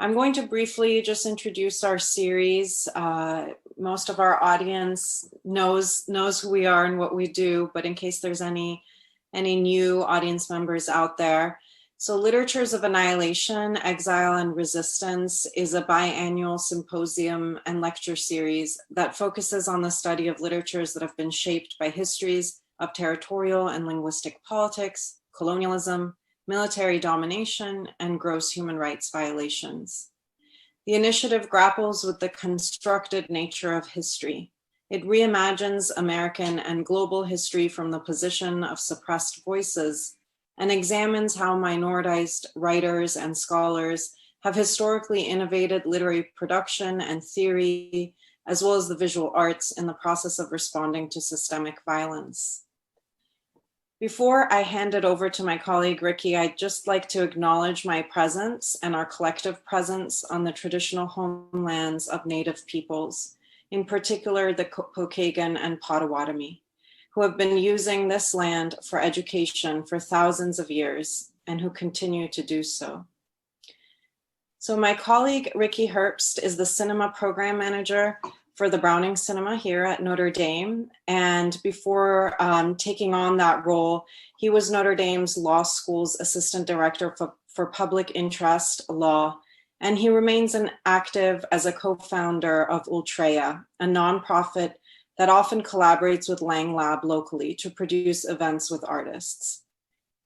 I'm going to briefly just introduce our series. Most of our audience knows who we are and what we do, but in case there's any new audience members out there. So Literatures of Annihilation, Exile, and Resistance is a biannual symposium and lecture series that focuses on the study of literatures that have been shaped by histories of territorial and linguistic politics, colonialism, military domination, and gross human rights violations. The initiative grapples with the constructed nature of history. It reimagines American and global history from the position of suppressed voices and examines how minoritized writers and scholars have historically innovated literary production and theory, as well as the visual arts in the process of responding to systemic violence. Before I hand it over to my colleague, Ricky, I'd just like to acknowledge my presence and our collective presence on the traditional homelands of Native peoples, in particular the Pokagon and Potawatomi, who have been using this land for education for thousands of years and who continue to do so. So my colleague, Ricky Herbst, is the cinema program manager for the Browning Cinema here at Notre Dame. And before taking on that role, he was Notre Dame's law school's assistant director for public interest law. And he remains active as a co-founder of Ultreya, a nonprofit that often collaborates with Lang Lab locally to produce events with artists.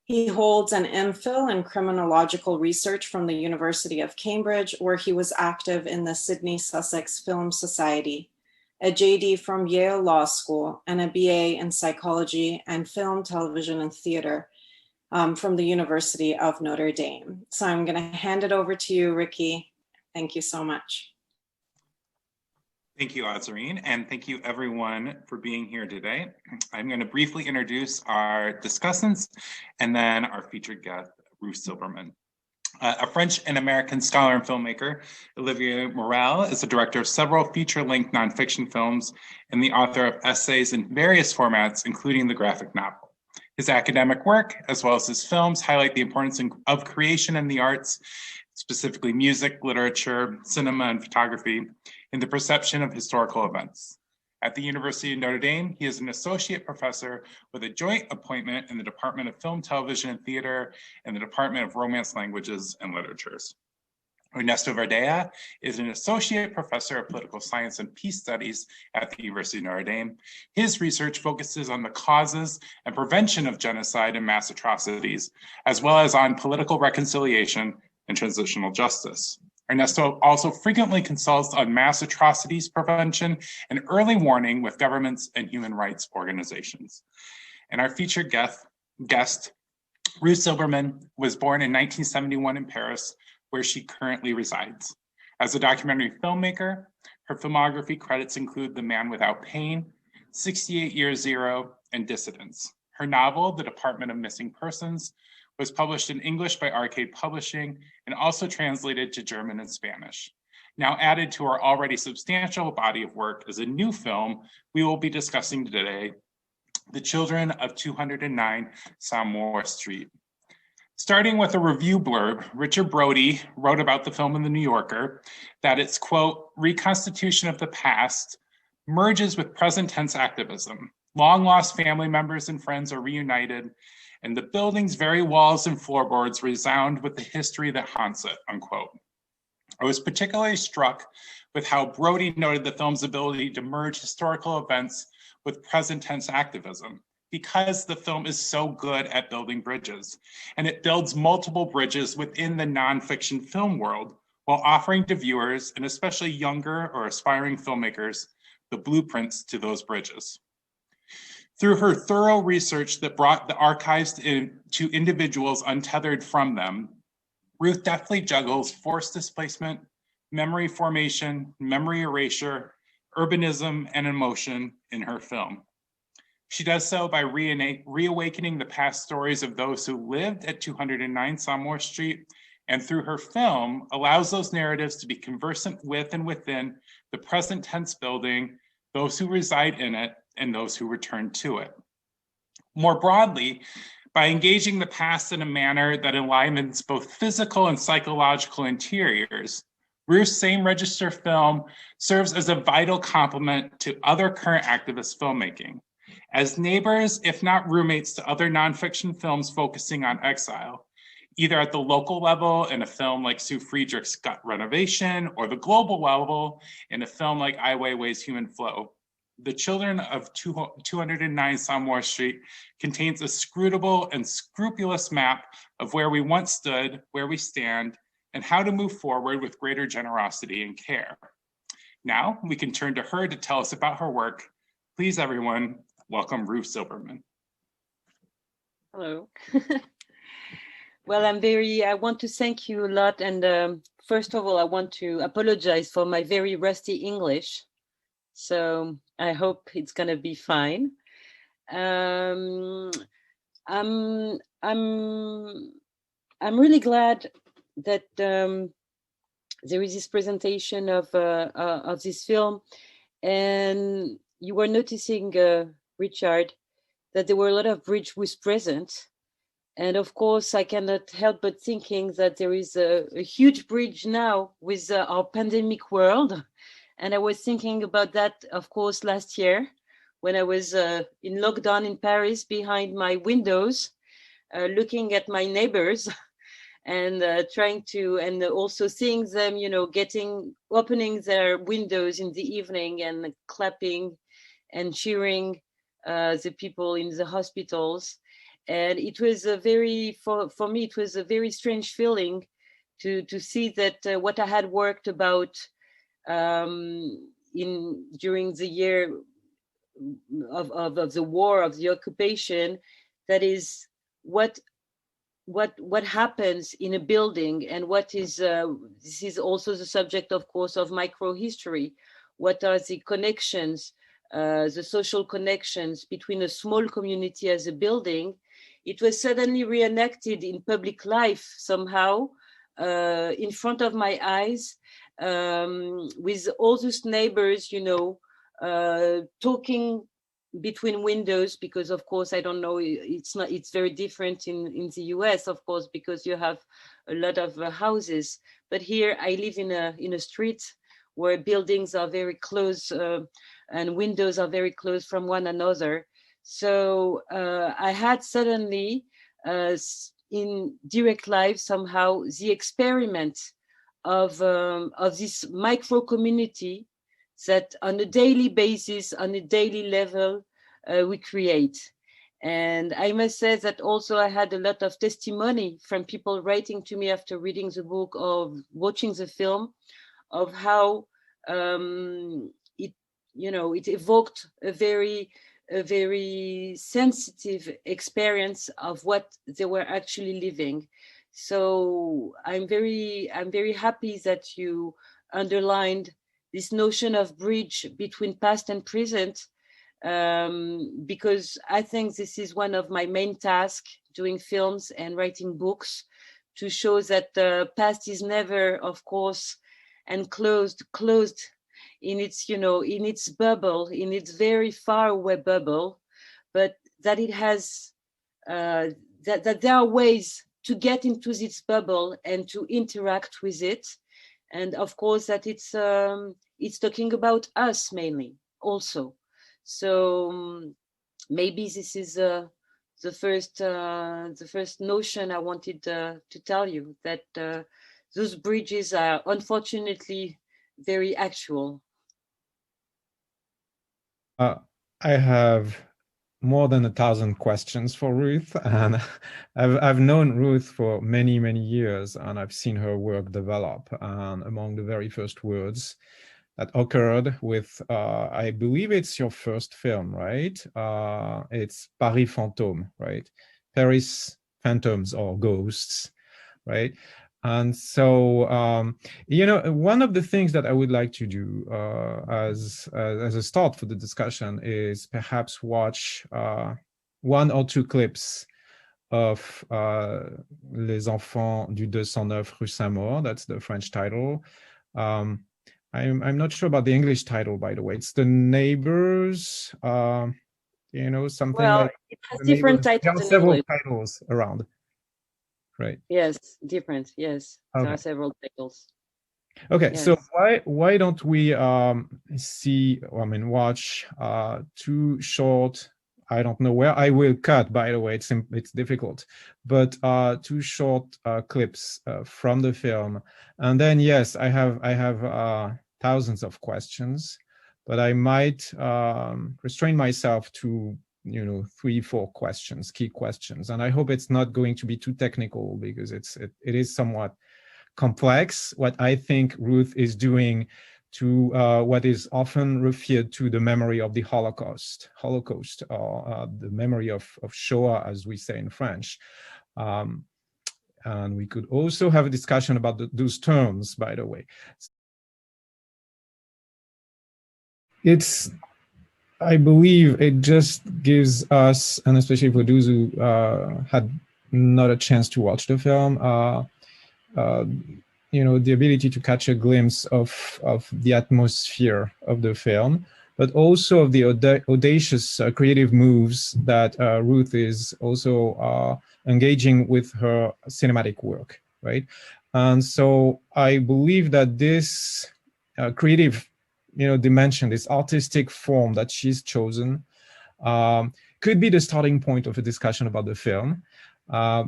He holds an MPhil in criminological research from the University of Cambridge, where he was active in the Sydney Sussex Film Society, a JD from Yale Law School, and a BA in psychology and film, television, and theater from the University of Notre Dame. So I'm going to hand it over to you, Ricky. Thank you so much. Thank you, Azarine, and thank you everyone for being here today. I'm going to briefly introduce our discussants and then our featured guest, Ruth Zylberman. A French and American scholar and filmmaker, Olivier Morel is the director of several feature-length nonfiction films and the author of essays in various formats, including the graphic novel. His academic work, as well as his films, highlight the importance of creation in the arts, specifically music, literature, cinema, and photography, in the perception of historical events. At the University of Notre Dame, he is an associate professor with a joint appointment in the Department of Film, Television, and Theater and the Department of Romance Languages and Literatures. Ernesto Verdeja is an associate professor of political science and peace studies at the University of Notre Dame. His research focuses on the causes and prevention of genocide and mass atrocities, as well as on political reconciliation and transitional justice. Ernesto also frequently consults on mass atrocities prevention and early warning with governments and human rights organizations. And our featured guest, Ruth Zylberman, was born in 1971 in Paris, where she currently resides. As a documentary filmmaker, her filmography credits include The Man Without Pain, 68 Years Zero, and Dissidents. Her novel, The Department of Missing Persons, was published in English by Arcade Publishing and also translated to German and Spanish. Now added to our already substantial body of work is a new film we will be discussing today, The Children of 209 Saint-Maur Street. Starting with a review blurb, Richard Brody wrote about the film in The New Yorker that its, quote, reconstitution of the past merges with present tense activism. Long lost family members and friends are reunited, and the building's very walls and floorboards resound with the history that haunts it, unquote. I was particularly struck with how Brody noted the film's ability to merge historical events with present tense activism, because the film is so good at building bridges, and it builds multiple bridges within the nonfiction film world while offering to viewers, and especially younger or aspiring filmmakers, the blueprints to those bridges. Through her thorough research that brought the archives to individuals untethered from them, Ruth deftly juggles forced displacement, memory formation, memory erasure, urbanism, and emotion in her film. She does so by reawakening the past stories of those who lived at 209 Saint-Maur Street, and through her film, allows those narratives to be conversant with and within the present tense building, those who reside in it, and those who return to it. More broadly, by engaging the past in a manner that enlivens both physical and psychological interiors, Ruth's same-register film serves as a vital complement to other current activist filmmaking. As neighbors, if not roommates, to other nonfiction films focusing on exile, either at the local level in a film like Sue Friedrich's Gut Renovation, or the global level in a film like Ai Weiwei's Human Flow. The Children of 209 Saint-Maur Street contains a scrutable and scrupulous map of where we once stood, where we stand, and how to move forward with greater generosity and care. Now we can turn to her to tell us about her work. Please, everyone, welcome Ruth Zylberman. Hello. Well, I want to thank you a lot. And first of all, I want to apologize for my very rusty English. So I hope it's going to be fine. I'm really glad that there is this presentation of this film. And you were noticing, Richard, that there were a lot of bridges present. And of course, I cannot help but thinking that there is a huge bridge now with our pandemic world. And I was thinking about that, of course, last year when I was in lockdown in Paris behind my windows, looking at my neighbors and trying to, and also seeing them, opening their windows in the evening and clapping and cheering the people in the hospitals. And it was for me, it was a very strange feeling to see that what I had worked about during the year of the war, of the occupation, that is what happens in a building, and what is this is also the subject, of course, of microhistory. What are the connections, the social connections between a small community as a building? It was suddenly reenacted in public life somehow, in front of my eyes, with all those neighbors, talking between windows, because of course, I don't know, it's very different in the US, of course, because you have a lot of houses. But here I live in a street where buildings are very close and windows are very close from one another. So I had suddenly, in direct life somehow, the experiment of this micro community that on a daily basis, on a daily level, we create. And I must say that also I had a lot of testimony from people writing to me after reading the book or watching the film, of how it evoked a very sensitive experience of what they were actually living. So I'm very happy that you underlined this notion of bridge between past and present, because I think this is one of my main tasks doing films and writing books, to show that the past is never, of course, closed in its, in its bubble, in its very far away bubble, but that it has, that there are ways to get into this bubble and to interact with it. And of course that it's talking about us mainly also. So maybe this is the first notion I wanted to tell you, that those bridges are unfortunately very actual. I have more than 1,000 questions for Ruth, and I've known Ruth for many, many years, and I've seen her work develop. And among the very first words that occurred with, I believe it's your first film, right? It's Paris-Fantômes, right? Paris-Fantômes, or ghosts, right? And so, one of the things that I would like to do as a start for the discussion is perhaps watch one or two clips of Les Enfants du 209 Rue Saint-Maur. That's the French title. I'm not sure about the English title, by the way. It's The Neighbors. You know, something Well, like it has the different neighbors. There are titles in several English. titles around, right? Yes, different. Yes, there Okay. are several titles. Okay, Yes. so why don't we see, I mean, watch two short, I don't know where I will cut, by the way, it's difficult, but two short clips from the film. And then, yes, I have thousands of questions, but I might restrain myself to, you know, 3-4 questions, key questions. And I hope it's not going to be too technical, because it is somewhat complex, what I think Ruth is doing to what is often referred to the memory of the Holocaust, or the memory of Shoah, as we say in French. And we could also have a discussion about those terms, by the way. I believe it just gives us, and especially for those who had not a chance to watch the film, you know, the ability to catch a glimpse of the atmosphere of the film, but also of the audacious creative moves that Ruth is also engaging with her cinematic work, right? And so I believe that this creative, you know, dimension, this artistic form that she's chosen, could be the starting point of a discussion about the film.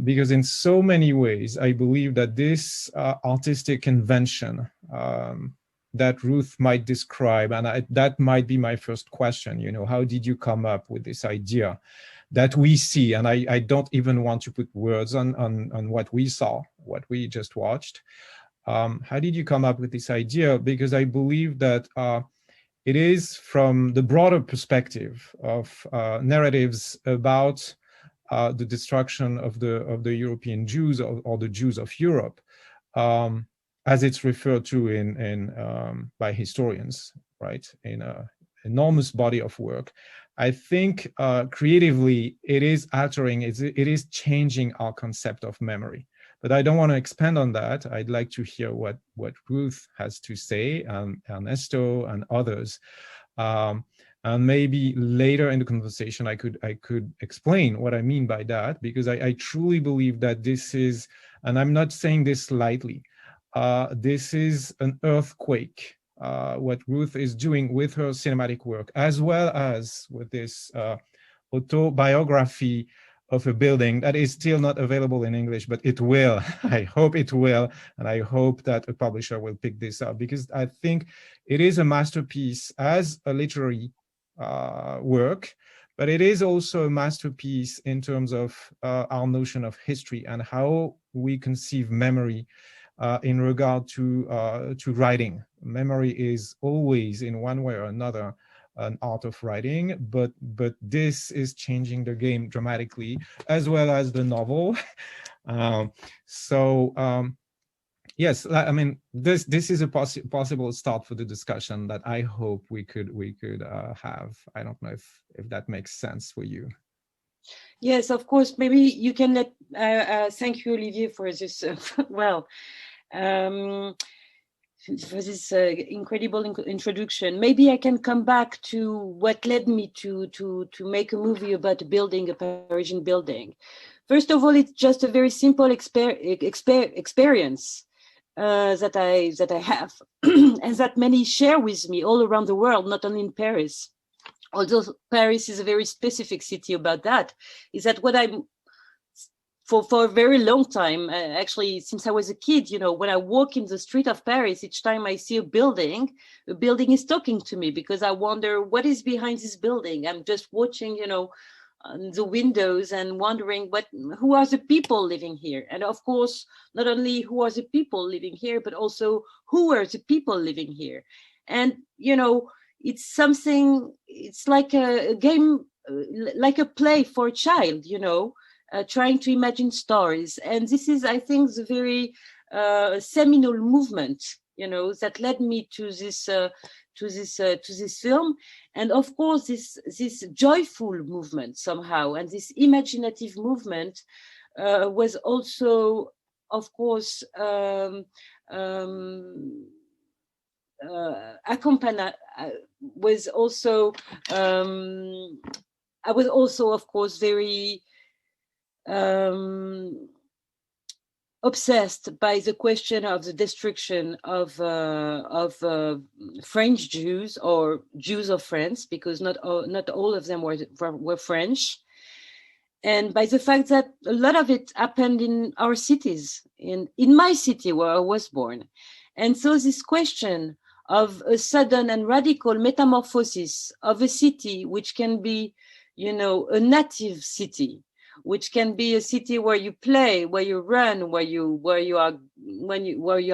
Because in so many ways, I believe that this artistic invention that Ruth might describe, and that might be my first question, you know, how did you come up with this idea that we see? And I don't even want to put words on what we saw, what we just watched. How did you come up with this idea? Because I believe that it is from the broader perspective of narratives about the destruction of the European Jews, or the Jews of Europe, as it's referred to by historians, right? In an enormous body of work. I think creatively it is altering, it is changing our concept of memory. But I don't want to expand on that. I'd like to hear what Ruth has to say, and Ernesto and others. And maybe later in the conversation, I could explain what I mean by that, because I truly believe that this is, and I'm not saying this lightly, this is an earthquake, what Ruth is doing with her cinematic work, as well as with this autobiography of a building that is still not available in English, but it will. I hope it will, and I hope that a publisher will pick this up, because I think it is a masterpiece as a literary work, but it is also a masterpiece in terms of our notion of history and how we conceive memory in regard to writing. Memory is always, in one way or another, an art of writing, but this is changing the game dramatically, as well as the novel. Yes, I mean, this is a possible start for the discussion that I hope we could have. I don't know if that makes sense for you. Yes, of course. Maybe you can let. Thank you, Olivier, for this. For this incredible introduction. Maybe I can come back to what led me to make a movie about a building, a Parisian building. First of all, it's just a very simple experience that I have, and that many share with me all around the world, not only in Paris. Although Paris is a very specific city about that, is that what I'm for a very long time, actually, since I was a kid, you know, when I walk in the street of Paris, each time I see a building is talking to me, because I wonder what is behind this building. I'm just watching, you know, the windows and wondering who are the people living here. And of course, not only who are the people living here, but also who are the people living here. And, you know, it's something, it's like a game, like a play for a child, you know, trying to imagine stories. And this is, I think, the very seminal movement, you know, that led me to this film. And of course, this joyful movement somehow, and this imaginative movement was also, of course, accompanied, was also I was also, of course, very obsessed by the question of the destruction of French Jews or Jews of France, because not all of them were French, and by the fact that a lot of it happened in our cities, in my city where I was born. And so this question of a sudden and radical metamorphosis of a city, which can be, you know, a native city, which can be a city where you play, where you run, where you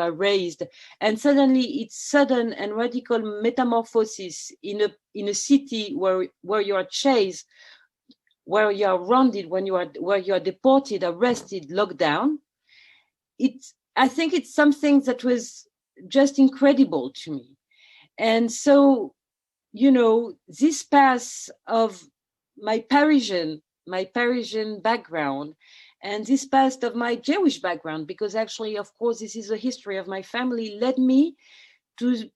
are raised, and suddenly it's sudden and radical metamorphosis in a city where you are chased, where you are rounded, where you are deported, arrested, locked down. I think it's something that was just incredible to me. And so, you know, this past of my Parisian background and this past of my Jewish background, because actually, of course, this is a history of my family, led me to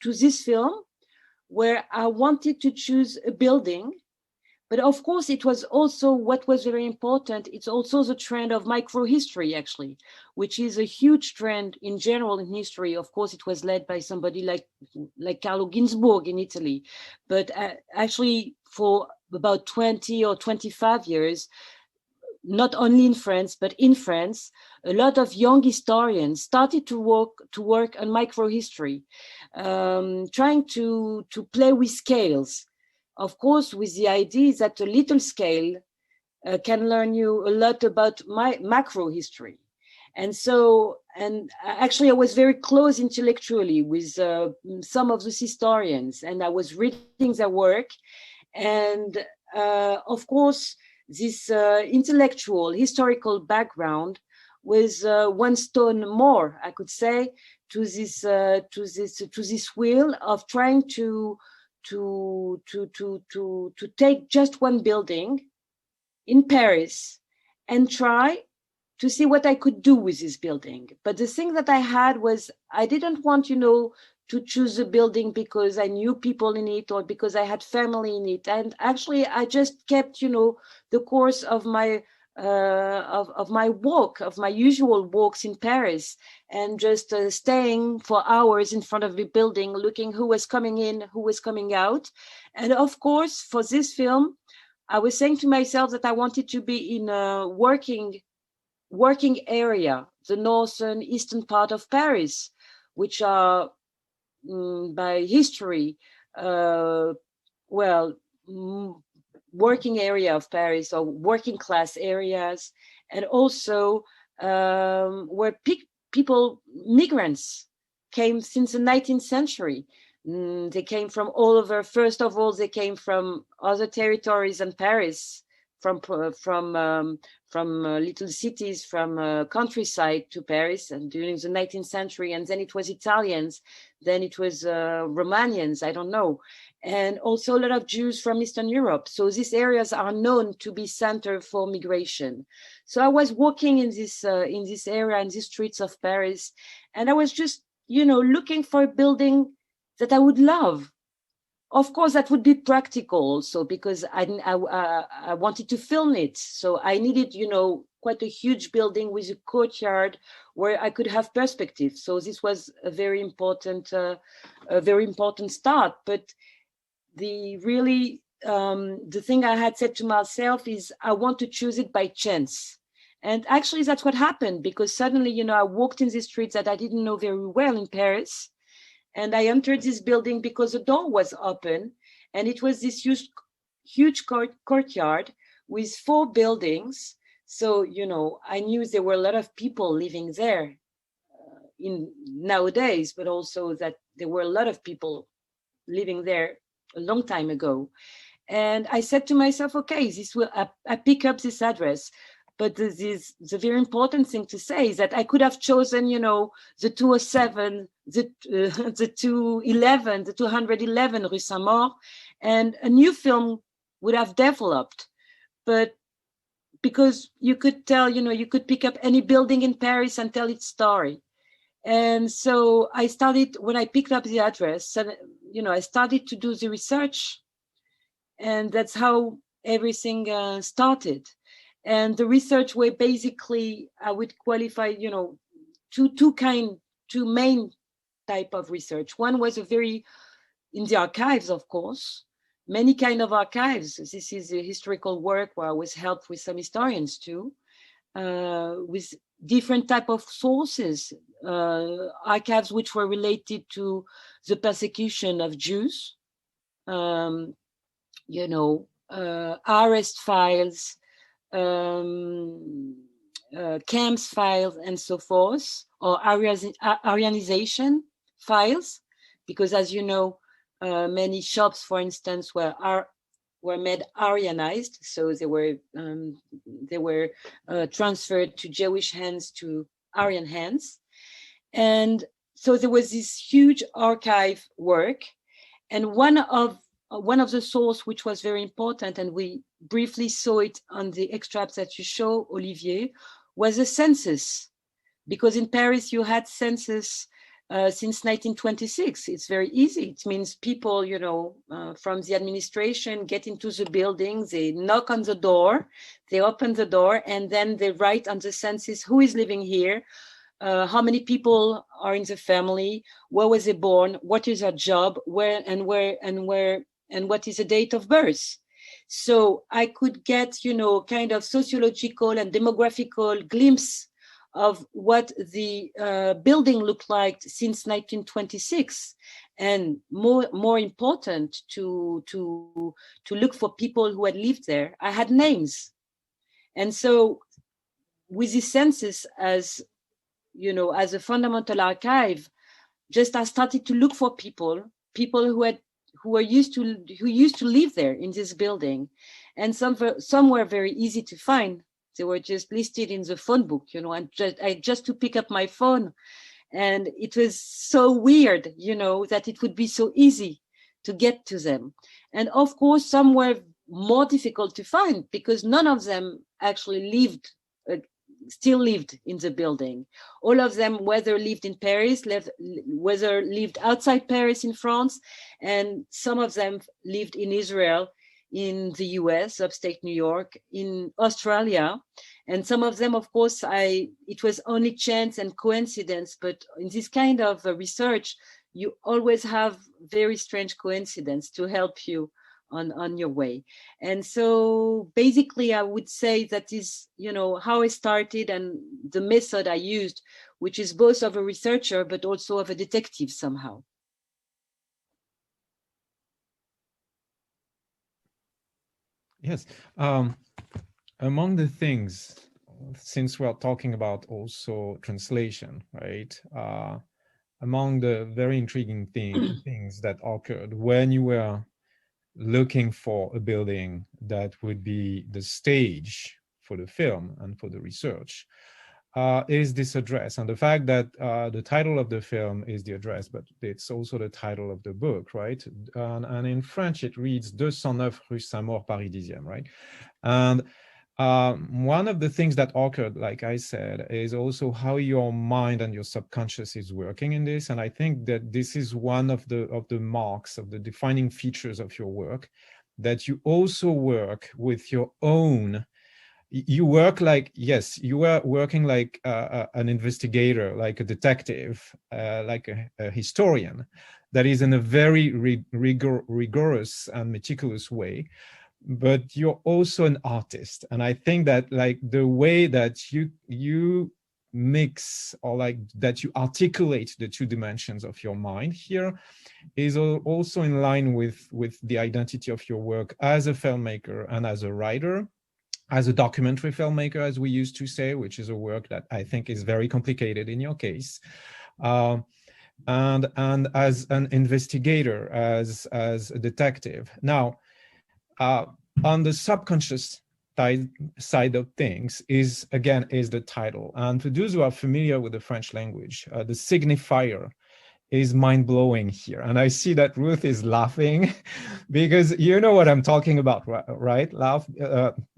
this film, where I wanted to choose a building. But of course, it was also what was very important. It's also the trend of microhistory, actually, which is a huge trend in general in history. Of course, it was led by somebody like Carlo Ginzburg in Italy. But actually, for about 20 or 25 years, not only in France, but in France, a lot of young historians started to work on microhistory, trying to play with scales. Of course, with the idea that a little scale can learn you a lot about macro history. And so, and actually I was very close intellectually with some of those historians, and I was reading their work. And of course, this intellectual historical background was one stone more, I could say, to this wheel of trying to take just one building in Paris and try to see what I could do with this building. But the thing that I had was, I didn't want, you know, to choose a building because I knew people in it or because I had family in it. And actually, I just kept, you know, the course of my walk, of my usual walks in Paris, and just staying for hours in front of the building, looking who was coming in, who was coming out. And of course, for this film, I was saying to myself that I wanted to be in a working area, the northern eastern part of Paris, which are by history, working area of Paris, or working class areas, and also where migrants came since the 19th century. They came from all over. First of all, they came from other territories than Paris, from little cities, from countryside to Paris, and during the 19th century. And then it was Italians, then it was Romanians, I don't know. And also a lot of Jews from Eastern Europe. So these areas are known to be center for migration. So I was walking in this area, in these streets of Paris, and I was just, you know, looking for a building that I would love. Of course, that would be practical also, because I wanted to film it. So I needed, you know, quite a huge building with a courtyard where I could have perspective. So this was a very important start. But the thing I had said to myself is, I want to choose it by chance. And actually, that's what happened, because suddenly, you know, I walked in the streets that I didn't know very well in Paris. And I entered this building because the door was open, and it was this huge courtyard with 4 buildings. So, you know, I knew there were a lot of people living there in nowadays, but also that there were a lot of people living there a long time ago. And I said to myself, okay, I pick up this address. But the very important thing to say is that I could have chosen, you know, the 207, the 211, the 211 Rue Saint-Maur, and a new film would have developed. But because you could tell, you know, you could pick up any building in Paris and tell its story. And so I started, when I picked up the address, you know, I started to do the research. And that's how everything started. And the research were basically, I would qualify, you know, two main type of research. One was a very, in the archives, of course, many kind of archives. This is a historical work where I was helped with some historians too, with different type of sources, archives which were related to the persecution of Jews, you know, arrest files, camps files, and so forth, or Aryanization files, because as you know, many shops, for instance, were made Aryanized, so they were transferred to Jewish hands to Aryan hands, and so there was this huge archive work, and one of the source which was very important, and we briefly saw it on the extracts that you show, Olivier, was a census, because in Paris you had census since 1926. It's very easy. It means people, you know, from the administration get into the building, they knock on the door, they open the door, and then they write on the census who is living here, how many people are in the family, where was they born, what is their job, where, and what is the date of birth. So I could get, you know, kind of sociological and demographical glimpse of what the building looked like since 1926, and more important, to look for people who had lived there. I had names, and so with the census as, you know, as a fundamental archive, just I started to look for people who used to live there in this building, and some were very easy to find. They were just listed in the phone book, you know, and I just to pick up my phone, and it was so weird, you know, that it would be so easy to get to them. And of course, some were more difficult to find because none of them actually still lived in the building. All of them, whether lived in Paris, whether lived outside Paris in France, and some of them lived in Israel, in the US, upstate New York, in Australia. And some of them, of course, it was only chance and coincidence, but in this kind of research, you always have very strange coincidence to help you on your way. And so basically I would say that is, you know, how I started and the method I used, which is both of a researcher, but also of a detective somehow. Yes. Among the things, since we're talking about also translation, right? Among the very intriguing things that occurred when you were looking for a building that would be the stage for the film and for the research, is this address, and the fact that the title of the film is the address, but it's also the title of the book, right? And in French, it reads 209 rue Saint-Maur, Paris 10e, right? And one of the things that occurred, like I said, is also how your mind and your subconscious is working in this. And I think that this is one of the marks of the defining features of your work, that you also work with your own. You work like, yes, you are working like an investigator, like a detective, like a historian, that is in a very rigorous and meticulous way. But you're also an artist, and I think that like the way that you mix, or like that you articulate the two dimensions of your mind here is also in line with the identity of your work as a filmmaker and as a writer, as a documentary filmmaker, as we used to say, which is a work that I think is very complicated in your case, and as an investigator, as a detective. Now, on the subconscious side of things is the title. And for those who are familiar with the French language, the signifier is mind-blowing here. And I see that Ruth is laughing because you know what I'm talking about, right?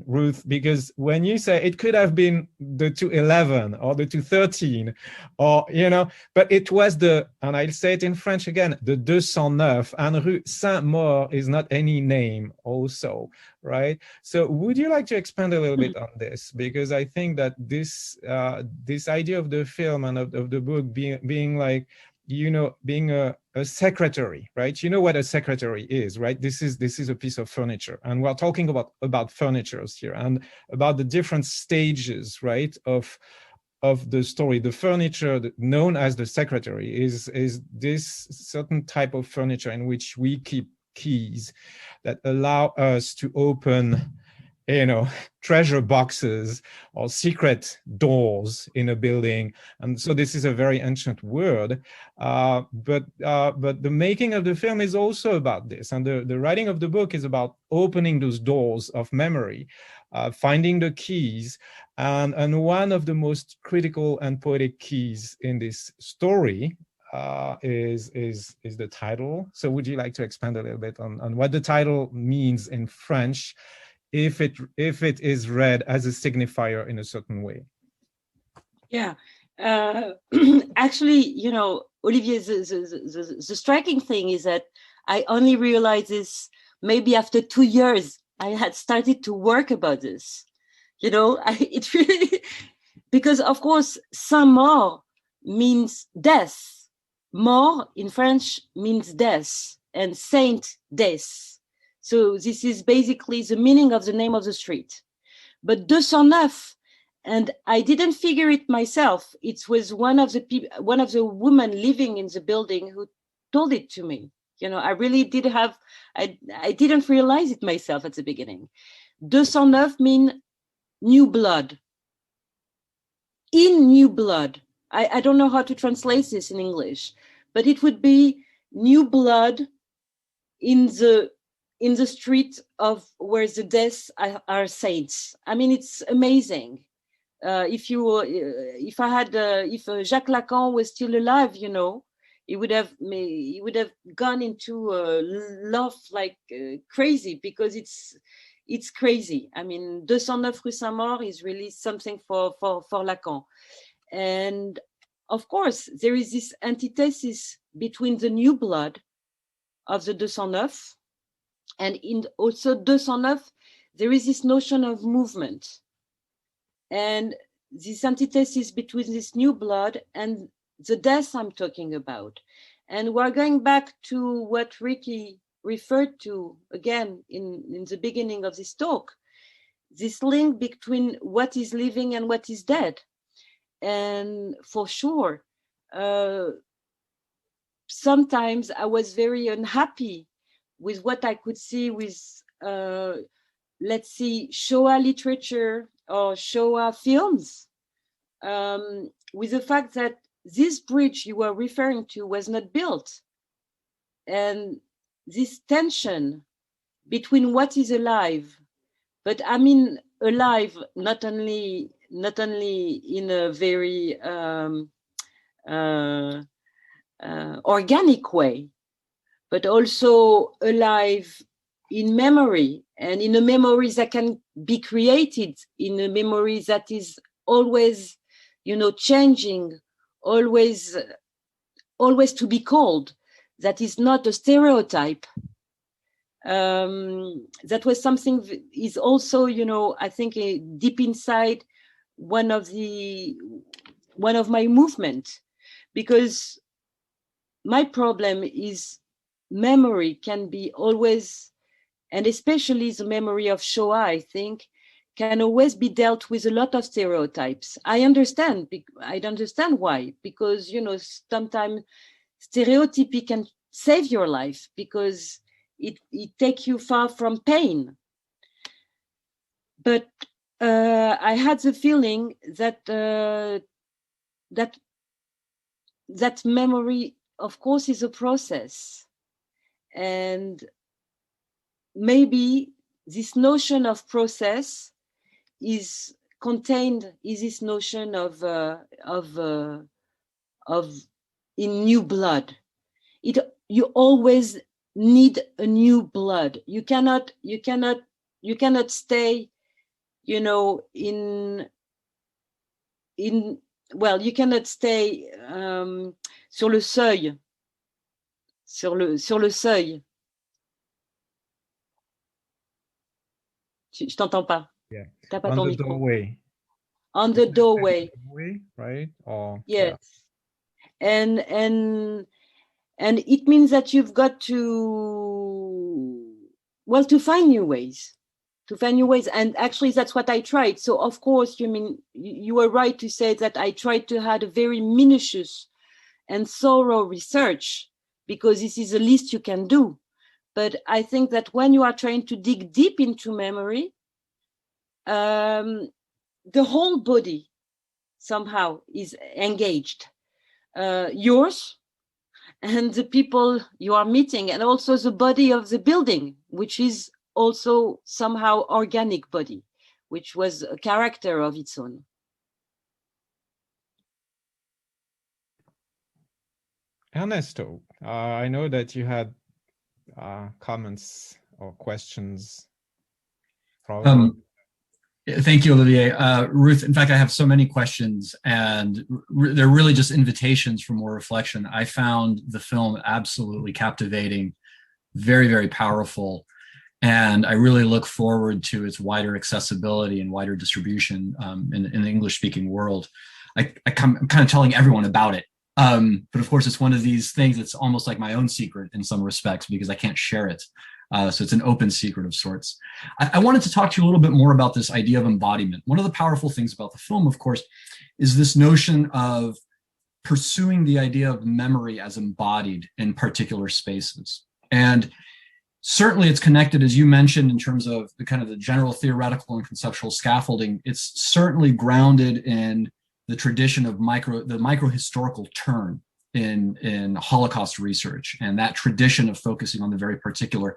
Ruth, because when you say it could have been the 211 or the 213 or, you know, but it was the, and I'll say it in French again, the 209, and Rue Saint-Maur is not any name also, right? So would you like to expand a little bit on this? Because I think that this this idea of the film and of the book being like, you know, being a secretary, right? You know what a secretary is, right? This is a piece of furniture, and we're talking about furnitures here and about the different stages, right, of the story. The furniture known as the secretary is this certain type of furniture in which we keep keys that allow us to open, you know, treasure boxes or secret doors in a building. And so this is a very ancient word, but the making of the film is also about this, and the writing of the book is about opening those doors of memory, finding the keys, and one of the most critical and poetic keys in this story is the title. So would you like to expand a little bit on what the title means in French, if it is read as a signifier in a certain way? Yeah, actually, you know, Olivier, the striking thing is that I only realized this maybe after 2 years. I had started to work about this, you know. It really, because of course Saint-Maur means death. Mort in French means death, and saint, death. So this is basically the meaning of the name of the street. But 209, and I didn't figure it myself. It was one of the women living in the building who told it to me. You know, I really did have, I didn't realize it myself at the beginning. 209 mean new blood. In new blood. I don't know how to translate this in English, but it would be new blood in the street of where the deaths are saints. I mean, it's amazing. If Jacques Lacan was still alive, you know, he would have gone into love like crazy, because it's crazy. I mean, 209 Rue Saint-Maur is really something for Lacan. And of course, there is this antithesis between the new blood of the 209 and also 209, there is this notion of movement. And this antithesis between this new blood and the death I'm talking about. And we're going back to what Ricky referred to again in the beginning of this talk, this link between what is living and what is dead. And for sure, sometimes I was very unhappy with what I could see with, let's see, Shoah literature or Shoah films, with the fact that this bridge you were referring to was not built. And this tension between what is alive, but I mean alive not only in a very organic way, but also alive in memory, and in a memory that can be created, in a memory that is always, you know, changing, always to be called, that is not a stereotype. That was something is also, you know, I think deep inside one of my movement, because my problem is memory can be always, and especially the memory of Shoah, I think, can always be dealt with a lot of stereotypes. I understand why, because, you know, sometimes stereotypy can save your life because it takes you far from pain. But I had the feeling that that memory, of course, is a process, and maybe this notion of process is contained in this notion of in new blood. You always need a new blood. You cannot stay, you know, you cannot stay sur le seuil. Sur le seuil. Je t'entends pas. Yeah. T'as pas On ton the micro. doorway. On the doorway. Right? Or Yes. And it means that you've got to find new ways. And actually that's what I tried. So of course, you were right to say that I tried to have a very minutious and thorough research, because this is the least you can do. But I think that when you are trying to dig deep into memory, the whole body somehow is engaged. Yours and the people you are meeting, and also the body of the building, which is also somehow organic body, which was a character of its own. Ernesto, I know that you had comments or questions. Thank you, Olivier. Ruth, in fact, I have so many questions, and they're really just invitations for more reflection. I found the film absolutely captivating, very, very powerful, and I really look forward to its wider accessibility and wider distribution in the English-speaking world. I'm kind of telling everyone about it. But of course, it's one of these things that's almost like my own secret in some respects, because I can't share it. So it's an open secret of sorts. I wanted to talk to you a little bit more about this idea of embodiment. One of the powerful things about the film, of course, is this notion of pursuing the idea of memory as embodied in particular spaces. And certainly it's connected, as you mentioned, in terms of the kind of the general theoretical and conceptual scaffolding. It's certainly grounded in the tradition of the micro-historical turn in Holocaust research, and that tradition of focusing on the very particular.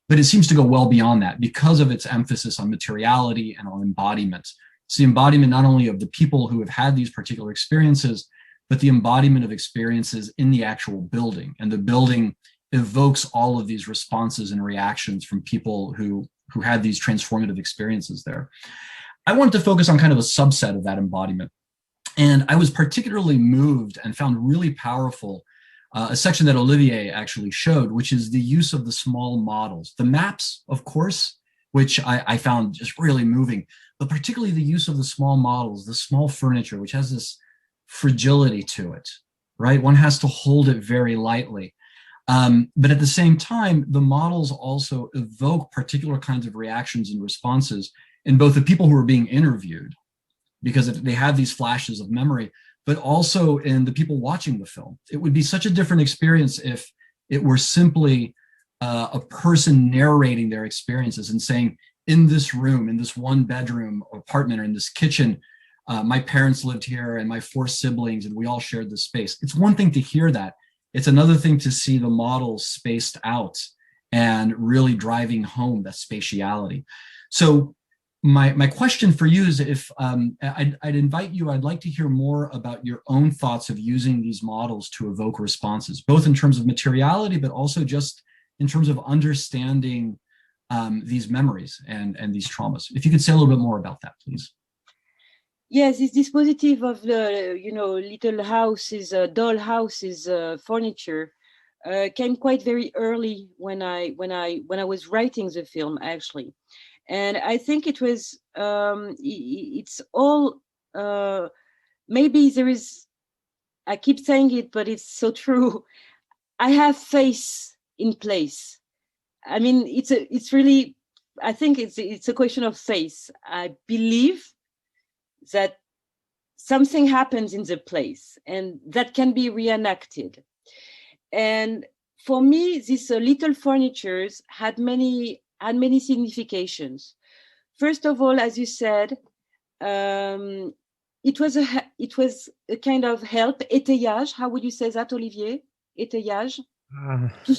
But it seems to go well beyond that because of its emphasis on materiality and on embodiment. It's the embodiment not only of the people who have had these particular experiences, but the embodiment of experiences in the actual building. And the building evokes all of these responses and reactions from people who had these transformative experiences there. I wanted to focus on kind of a subset of that embodiment. And I was particularly moved and found really powerful a section that Olivier actually showed, which is the use of the small models. The maps, of course, which I found just really moving, but particularly the use of the small models, the small furniture, which has this fragility to it, right? One has to hold it very lightly. But at the same time, the models also evoke particular kinds of reactions and responses in both the people who are being interviewed, because they have these flashes of memory, but also in the people watching the film. It would be such a different experience if it were simply a person narrating their experiences and saying, in this room, in this one bedroom apartment or in this kitchen, my parents lived here and my 4 siblings and we all shared this space. It's one thing to hear that. It's another thing to see the models spaced out and really driving home that spatiality. So my question for you is, if I'd invite you, I'd like to hear more about your own thoughts of using these models to evoke responses, both in terms of materiality, but also just in terms of understanding these memories and these traumas. If you could say a little bit more about that, please. Yes, this dispositive of the, little houses, doll houses, furniture came quite very early when I was writing the film, actually. And I think it was, it's all, maybe there is, I keep saying it, but it's so true. I have faith in place. I mean, it's really, I think it's a question of faith. I believe that something happens in the place and that can be reenacted. And for me, these little furnitures had many significations. First of all, as you said, it was a kind of help, étayage. How would you say that, Olivier? Étayage. To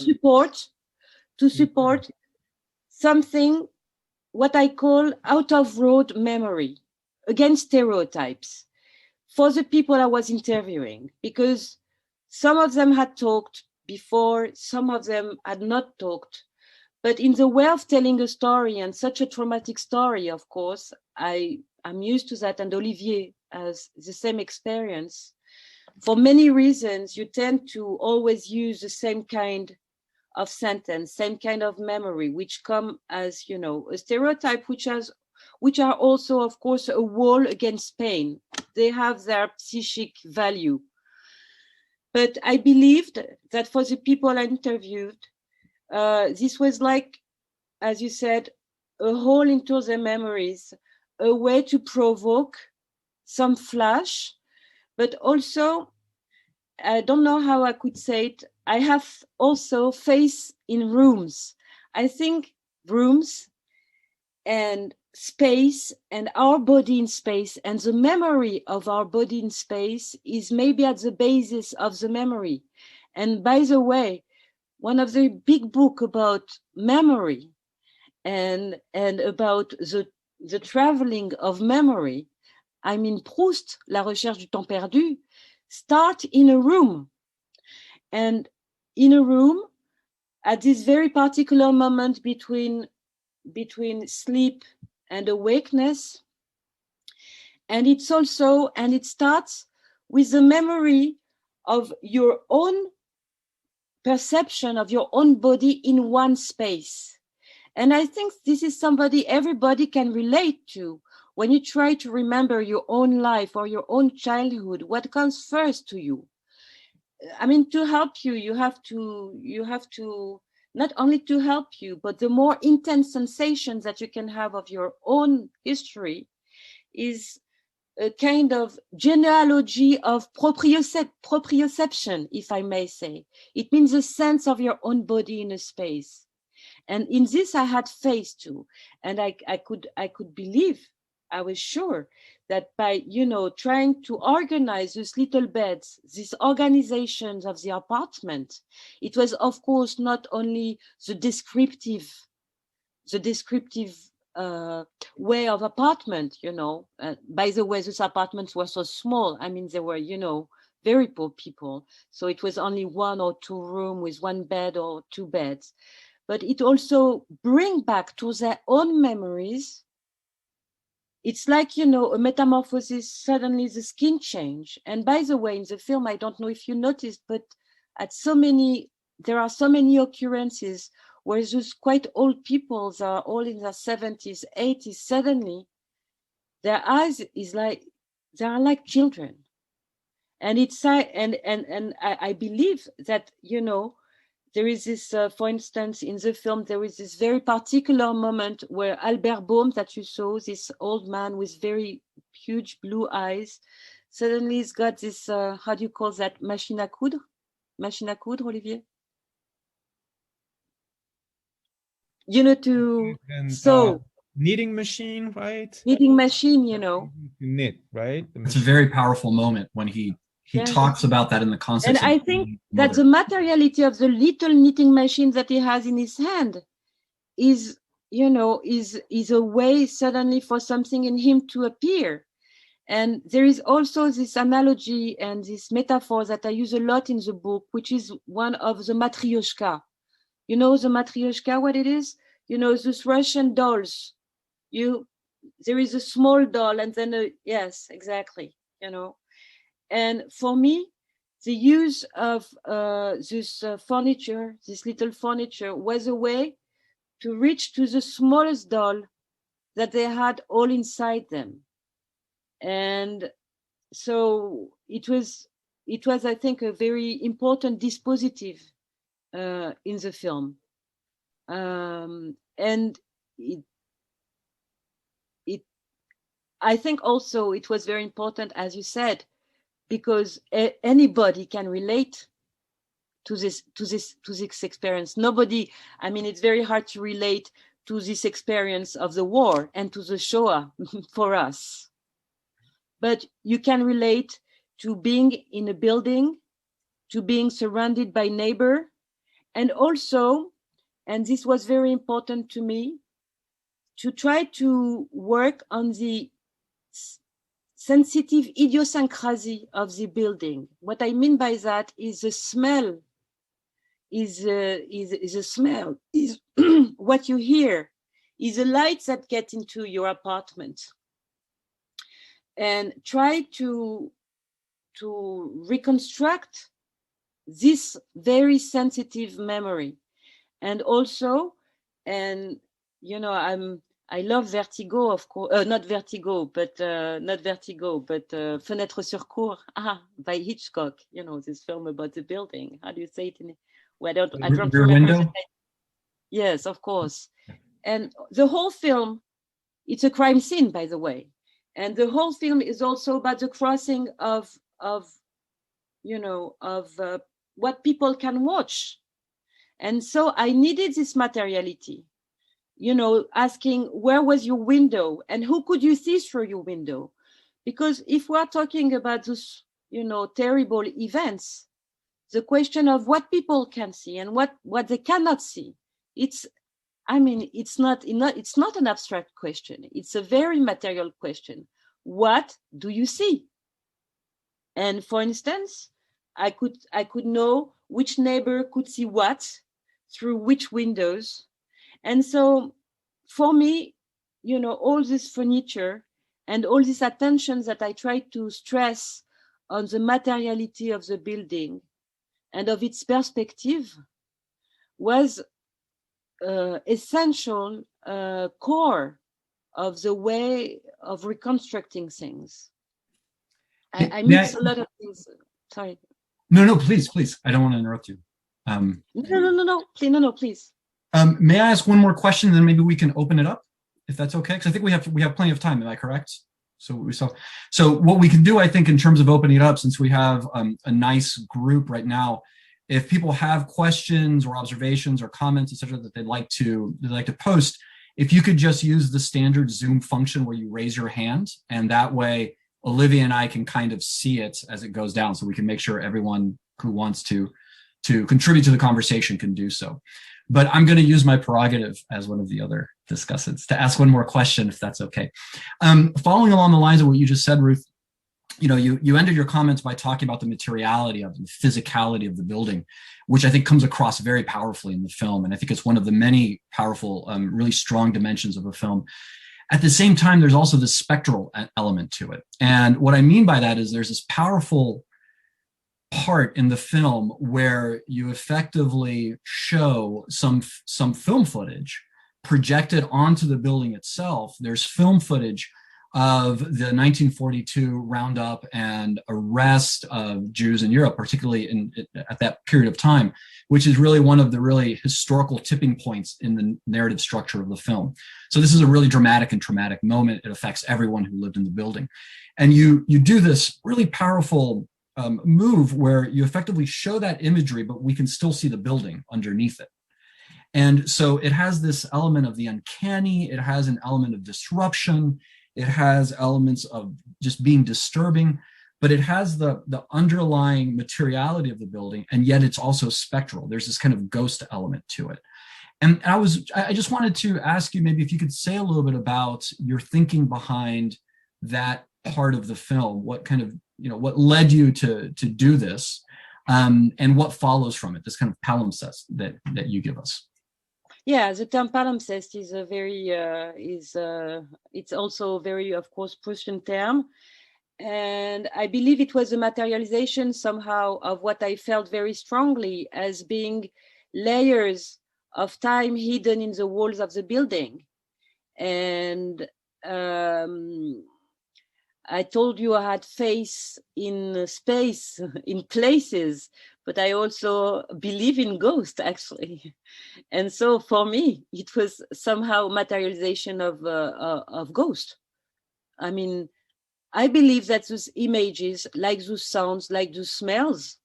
support something, what I call out of road memory, against stereotypes, for the people I was interviewing, because Some of them had talked before, some of them had not talked. But in the way of telling a story, and such a traumatic story, of course, I'm used to that, and Olivier has the same experience. For many reasons, you tend to always use the same kind of sentence, same kind of memory, which come as, you know, a stereotype, which are also, of course, a wall against pain. They have their psychic value. But I believed that for the people I interviewed, this was like, as you said, a hole into their memories, a way to provoke some flash, but also, I don't know how I could say it, I have also faith in rooms. I think rooms and space and our body in space and the memory of our body in space is maybe at the basis of the memory. And by the way, one of the big book about memory and about the traveling of memory, I mean Proust, La Recherche du Temps Perdu, start in a room. And in a room, at this very particular moment between sleep and awakeness. And it's also, and it starts with the memory of your own perception of your own body in one space. And I think this is everybody can relate to. When you try to remember your own life or your own childhood, what comes first to you? I mean, to help you, you have to not only to help you, but the more intense sensations that you can have of your own history is a kind of genealogy of proprioception, if I may say. It means the sense of your own body in a space. And in this, I had faith too. And I could believe, I was sure that by, you know, trying to organize these little beds, these organizations of the apartment, it was, of course, not only the descriptive way of apartment, you know. By the way, those apartments were so small. I mean, they were, you know, very poor people. So it was only 1 or 2 rooms with 1 bed or 2 beds. But it also bring back to their own memories. It's like, you know, a metamorphosis, suddenly the skin change. And by the way, in the film, I don't know if you noticed, but there are so many occurrences where those quite old people that are all in their 70s, 80s, suddenly their eyes is like, they are like children. And it's, and I believe that, you know, there is this, for instance, in the film, there is this very particular moment where Albert Baum, that you saw, this old man with very huge blue eyes, suddenly he's got this, how do you call that, machine à coudre? Machine à coudre, Olivier? You know, sew. Knitting machine, right? Knitting machine, you know. Knit, right? It's a very powerful moment when he talks about that in the context. And I think that the materiality of the little knitting machine that he has in his hand is, you know, is a way suddenly for something in him to appear. And there is also this analogy and this metaphor that I use a lot in the book, which is one of the matryoshka. You know the matryoshka, what it is? You know, those Russian dolls. There is a small doll and then yes, exactly, you know. And for me, the use of this furniture, this little furniture, was a way to reach to the smallest doll that they had all inside them. And so it was, I think, a very important dispositive in the film. And I think also it was very important, as you said, because anybody can relate to this experience. Nobody, I mean, it's very hard to relate to this experience of the war and to the Shoah for us. But you can relate to being in a building, to being surrounded by neighbor, and also, and this was very important to me, to try to work on the sensitive idiosyncrasy of the building. What I mean by that is the smell is a smell, is what you hear, is the lights that get into your apartment. And try to reconstruct this very sensitive memory. And also, and you know, I love Vertigo, of course, not Vertigo, but Fenêtre sur Cour, by Hitchcock, you know, this film about the building. How do you say it in, well, I don't Rear remember. Window? Yes, of course. And the whole film, it's a crime scene, by the way. And the whole film is also about the crossing of what people can watch. And so I needed this materiality, you know, asking where was your window and who could you see through your window? Because if we're talking about those, you know, terrible events, the question of what people can see and what they cannot see, it's not an abstract question. It's a very material question. What do you see? And for instance, I could know which neighbor could see what through which windows. And so for me, you know, all this furniture and all these attentions that I tried to stress on the materiality of the building and of its perspective was essential core of the way of reconstructing things. I mix a lot of things. Sorry. No, please. I don't want to interrupt you. No, please. May I ask one more question, and then maybe we can open it up, if that's okay? Because I think we have plenty of time. Am I correct? So what we can do, I think, in terms of opening it up, since we have a nice group right now, if people have questions or observations or comments, etc., that they'd like to post, if you could just use the standard Zoom function where you raise your hand, and that way Olivier and I can kind of see it as it goes down, so we can make sure everyone who wants to contribute to the conversation can do so. But I'm going to use my prerogative as one of the other discussants to ask one more question, if that's okay. Following along the lines of what you just said, Ruth, you know, you ended your comments by talking about the materiality of the physicality of the building, which I think comes across very powerfully in the film. And I think it's one of the many powerful, really strong dimensions of a film. At the same time, there's also this spectral element to it. And what I mean by that is there's this powerful part in the film where you effectively show some film footage projected onto the building itself. There's film footage of the 1942 roundup and arrest of Jews in Europe, particularly at that period of time, which is really one of the really historical tipping points in the narrative structure of the film. So this is a really dramatic and traumatic moment. It affects everyone who lived in the building. And you do this really powerful move where you effectively show that imagery, but we can still see the building underneath it. And so it has this element of the uncanny, it has an element of disruption, it has elements of just being disturbing, but it has the underlying materiality of the building, and yet it's also spectral. There's this kind of ghost element to it. And I just wanted to ask you maybe if you could say a little bit about your thinking behind that part of the film, what kind of, you know, what led you to do this, and what follows from it, this kind of palimpsest that you give us. Yeah, the term palimpsest is a very, it's also a very, of course, Prussian term. And I believe it was a materialization somehow of what I felt very strongly as being layers of time hidden in the walls of the building. And I told you I had face in space, in places, but I also believe in ghosts, actually. And so for me, it was somehow materialization of ghost. I mean, I believe that those images, like those sounds, like those smells,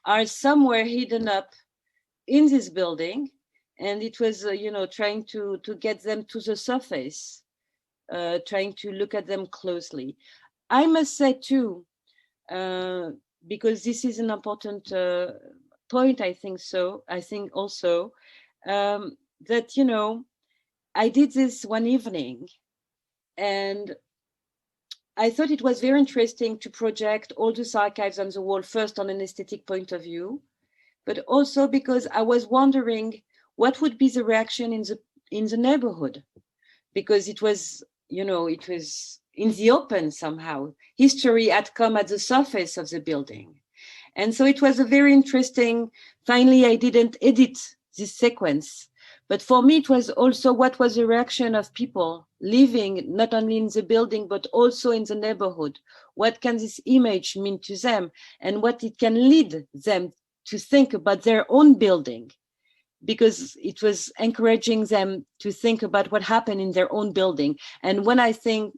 are somewhere hidden up in this building. And it was, trying to get them to the surface, trying to look at them closely. I must say too, because this is an important point, I think also that, I did this one evening, and I thought it was very interesting to project all those archives on the wall, first on an aesthetic point of view, but also because I was wondering what would be the reaction in the neighborhood, because it was, it was in the open somehow. History had come at the surface of the building. And so it was a very interesting, finally, I didn't edit this sequence, but for me, it was also what was the reaction of people living not only in the building, but also in the neighborhood. What can this image mean to them, and what it can lead them to think about their own building? Because it was encouraging them to think about what happened in their own building. And when I say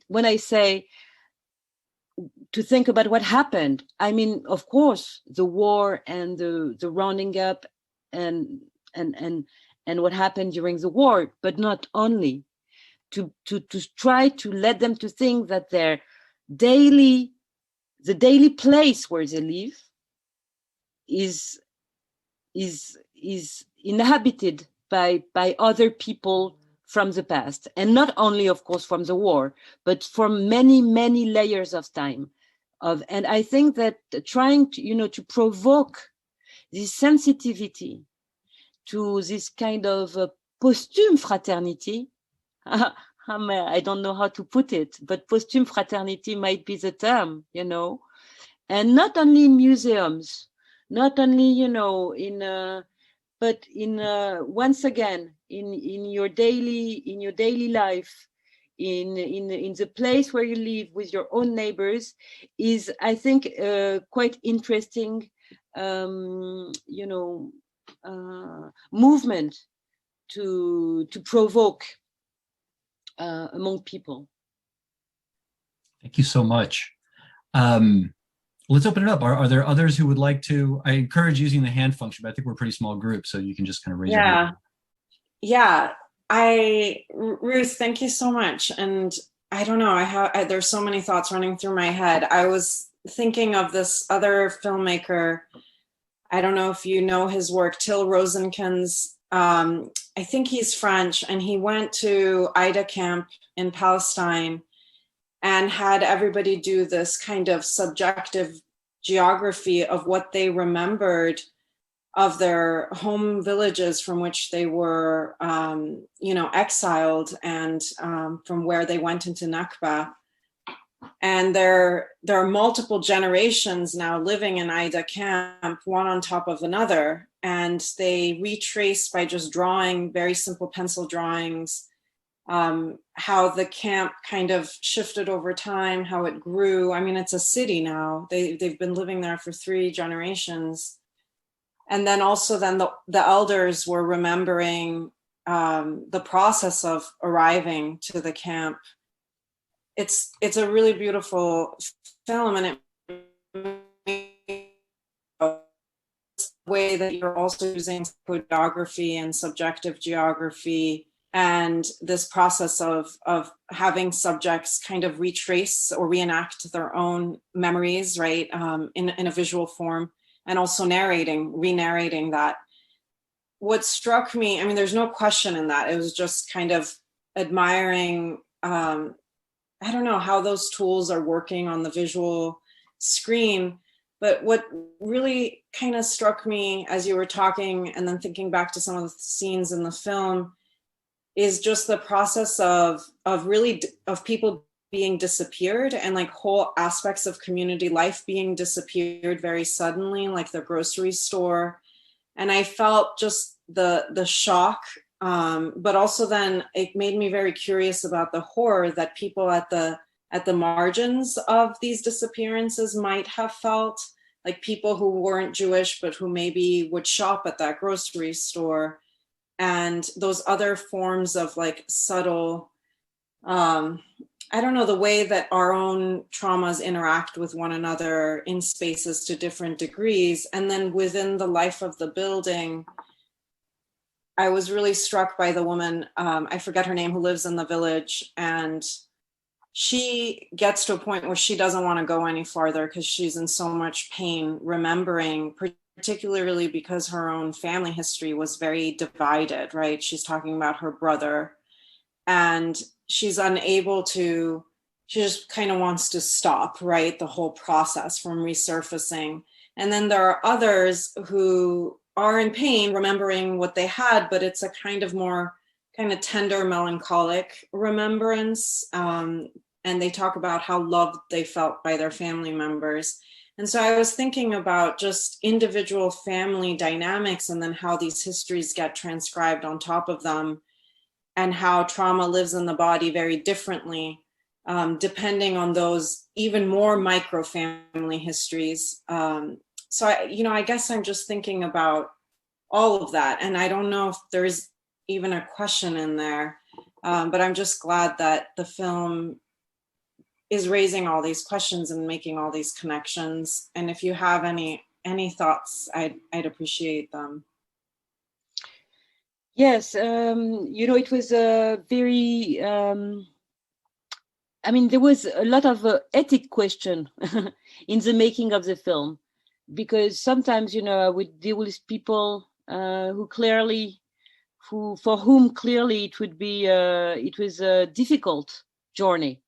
to think about what happened, I mean, of course, the war and the rounding up and what happened during the war, but not only. To try to let them to think that the daily place where they live is inhabited by other people from the past, and not only, of course, from the war, but from many layers of time. And I think that trying to to provoke this sensitivity to this kind of posthume fraternity. I don't know how to put it, but posthume fraternity might be the term, and not only in museums, not only, but in once again, in your daily life, in the place where you live with your own neighbors, is, I think, quite interesting, movement to provoke among people. Thank you so much. Let's open it up. Are there others who would like to? I encourage using the hand function, but I think we're a pretty small group, so you can just kind of raise your hand. Yeah. Ruth, thank you so much. And I don't know, there's so many thoughts running through my head. I was thinking of this other filmmaker. I don't know if you know his work, Till Rosenkins. I think he's French, and he went to Ida camp in Palestine and had everybody do this kind of subjective geography of what they remembered of their home villages from which they were, exiled, and from where they went into Nakba. And there are multiple generations now living in Ida camp, one on top of another. And they retrace by just drawing very simple pencil drawings, how the camp kind of shifted over time, how it grew. I mean, it's a city now. They've been living there for 3 generations. And then also the elders were remembering the process of arriving to the camp. It's a really beautiful film, and the way that you're also using geography and subjective geography, and this process of having subjects kind of retrace or reenact their own memories, right, in a visual form, and also re-narrating that. What struck me, I mean, there's no question in that. It was just kind of admiring, I don't know how those tools are working on the visual screen, but what really kind of struck me as you were talking, and then thinking back to some of the scenes in the film, is just the process of people being disappeared, and like whole aspects of community life being disappeared very suddenly, like the grocery store. And I felt just the shock, but also then it made me very curious about the horror that people at the margins of these disappearances might have felt, like people who weren't Jewish, but who maybe would shop at that grocery store, and those other forms of like subtle, I don't know, the way that our own traumas interact with one another in spaces to different degrees. And then within the life of the building, I was really struck by the woman, I forget her name, who lives in the village. And she gets to a point where she doesn't want to go any farther because she's in so much pain, remembering, particularly because her own family history was very divided, right? She's talking about her brother, and she's unable to just kind of wants to stop, right? The whole process from resurfacing. And then there are others who are in pain, remembering what they had, but it's a kind of more kind of tender, melancholic remembrance. And they talk about how loved they felt by their family members. And so I was thinking about just individual family dynamics and then how these histories get transcribed on top of them, and how trauma lives in the body very differently, depending on those even more micro family histories. So I guess I'm just thinking about all of that. And I don't know if there's even a question in there, but I'm just glad that the film is raising all these questions and making all these connections. And if you have any thoughts, I'd appreciate them. Yes, it was a very, there was a lot of ethic question in the making of the film, because sometimes, I would deal with people for whom clearly it was a difficult journey.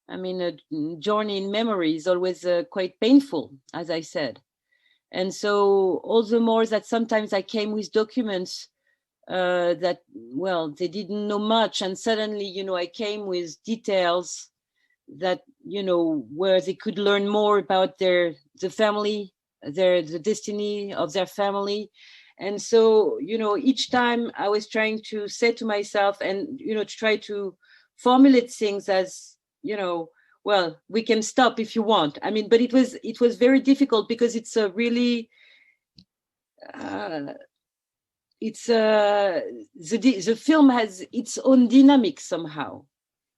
A journey in memory is always quite painful, as I said. And so all the more that sometimes I came with documents that, they didn't know much. And suddenly, I came with details that, where they could learn more about the family, the destiny of their family. And so, each time I was trying to say to myself and, to try to formulate things as, we can stop if you want. But it was very difficult, because it's a really, the film has its own dynamic somehow,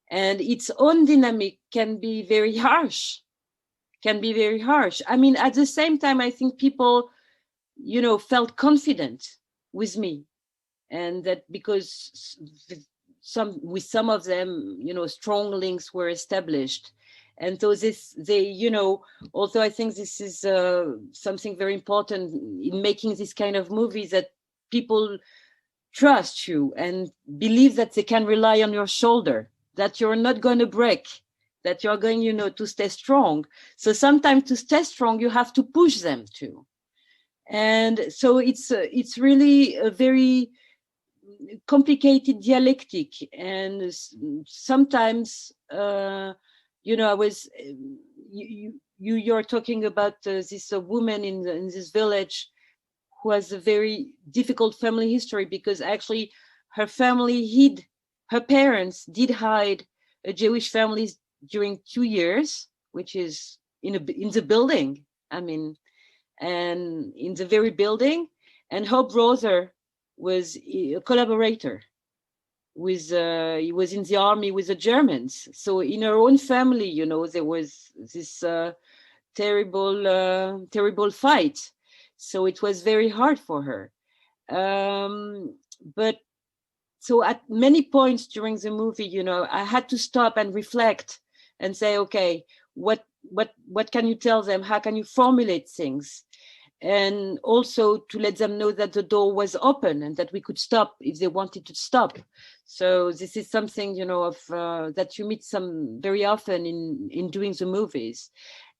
and its own dynamic can be very harsh. At the same time, I think people, felt confident with me, and that because with some of them, strong links were established. And so also I think this is something very important in making this kind of movies, that people trust you and believe that they can rely on your shoulder, that you're not going to break, that you're going, to stay strong. So sometimes to stay strong, you have to push them too. And so it's really a very complicated dialectic. And sometimes, you're talking about this woman in this village who has a very difficult family history, because actually her parents did hide a Jewish family during 2 years, which is in the building. And in the very building, and her brother was a collaborator with, he was in the army with the Germans. So in her own family, there was this terrible fight. So it was very hard for her. But so at many points during the movie, I had to stop and reflect and say, okay, what can you tell them? How can you formulate things? And also to let them know that the door was open and that we could stop if they wanted to stop. So this is something, that you meet very often in doing the movies.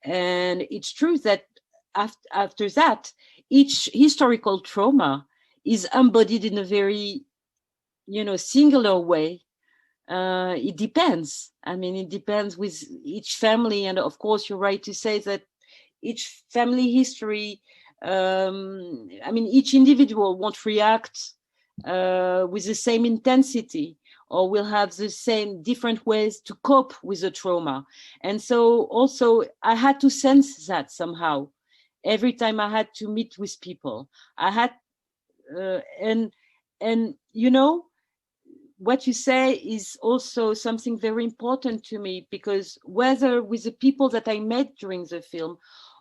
And it's true that after that, each historical trauma is embodied in a very, singular way. It depends. It depends with each family. And of course, you're right to say that each family history, each individual won't react with the same intensity, or will have the same different ways to cope with the trauma. And so also I had to sense that somehow. Every time I had to meet with people, I had, what you say is also something very important to me, because whether with the people that I met during the film,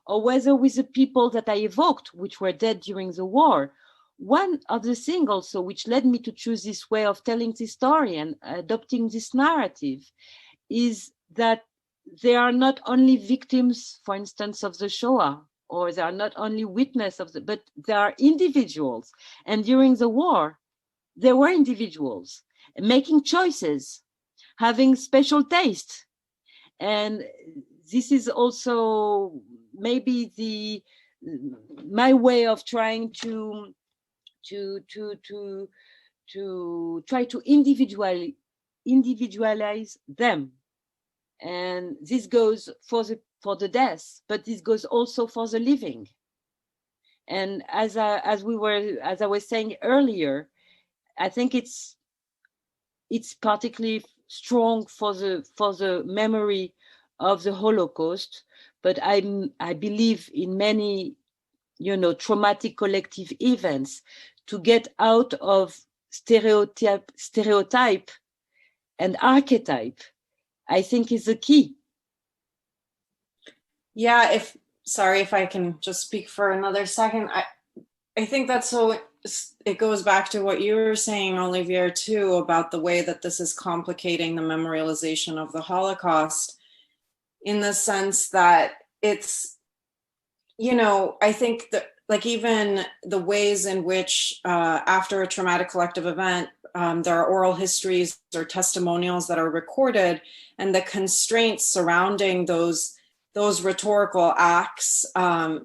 or whether with the people that I evoked, which were dead during the war, one of the things also which led me to choose this way of telling this story and adopting this narrative is that they are not only victims, for instance, of the Shoah, or they are not only witness but they are individuals. And during the war, there were individuals making choices, having special taste, And this is also maybe my way of trying to try to individualize them. And this goes for the death, but this goes also for the living. And as I was saying earlier, I think it's particularly strong for the memory of the Holocaust, but I believe in many, traumatic collective events to get out of stereotype and archetype, I think is the key. Yeah, sorry if I can just speak for another second. I think that's so, it goes back to what you were saying, Olivier, too, about the way that this is complicating the memorialization of the Holocaust, in the sense that it's, I think that, like, even the ways in which after a traumatic collective event, there are oral histories or testimonials that are recorded, and the constraints surrounding those rhetorical acts,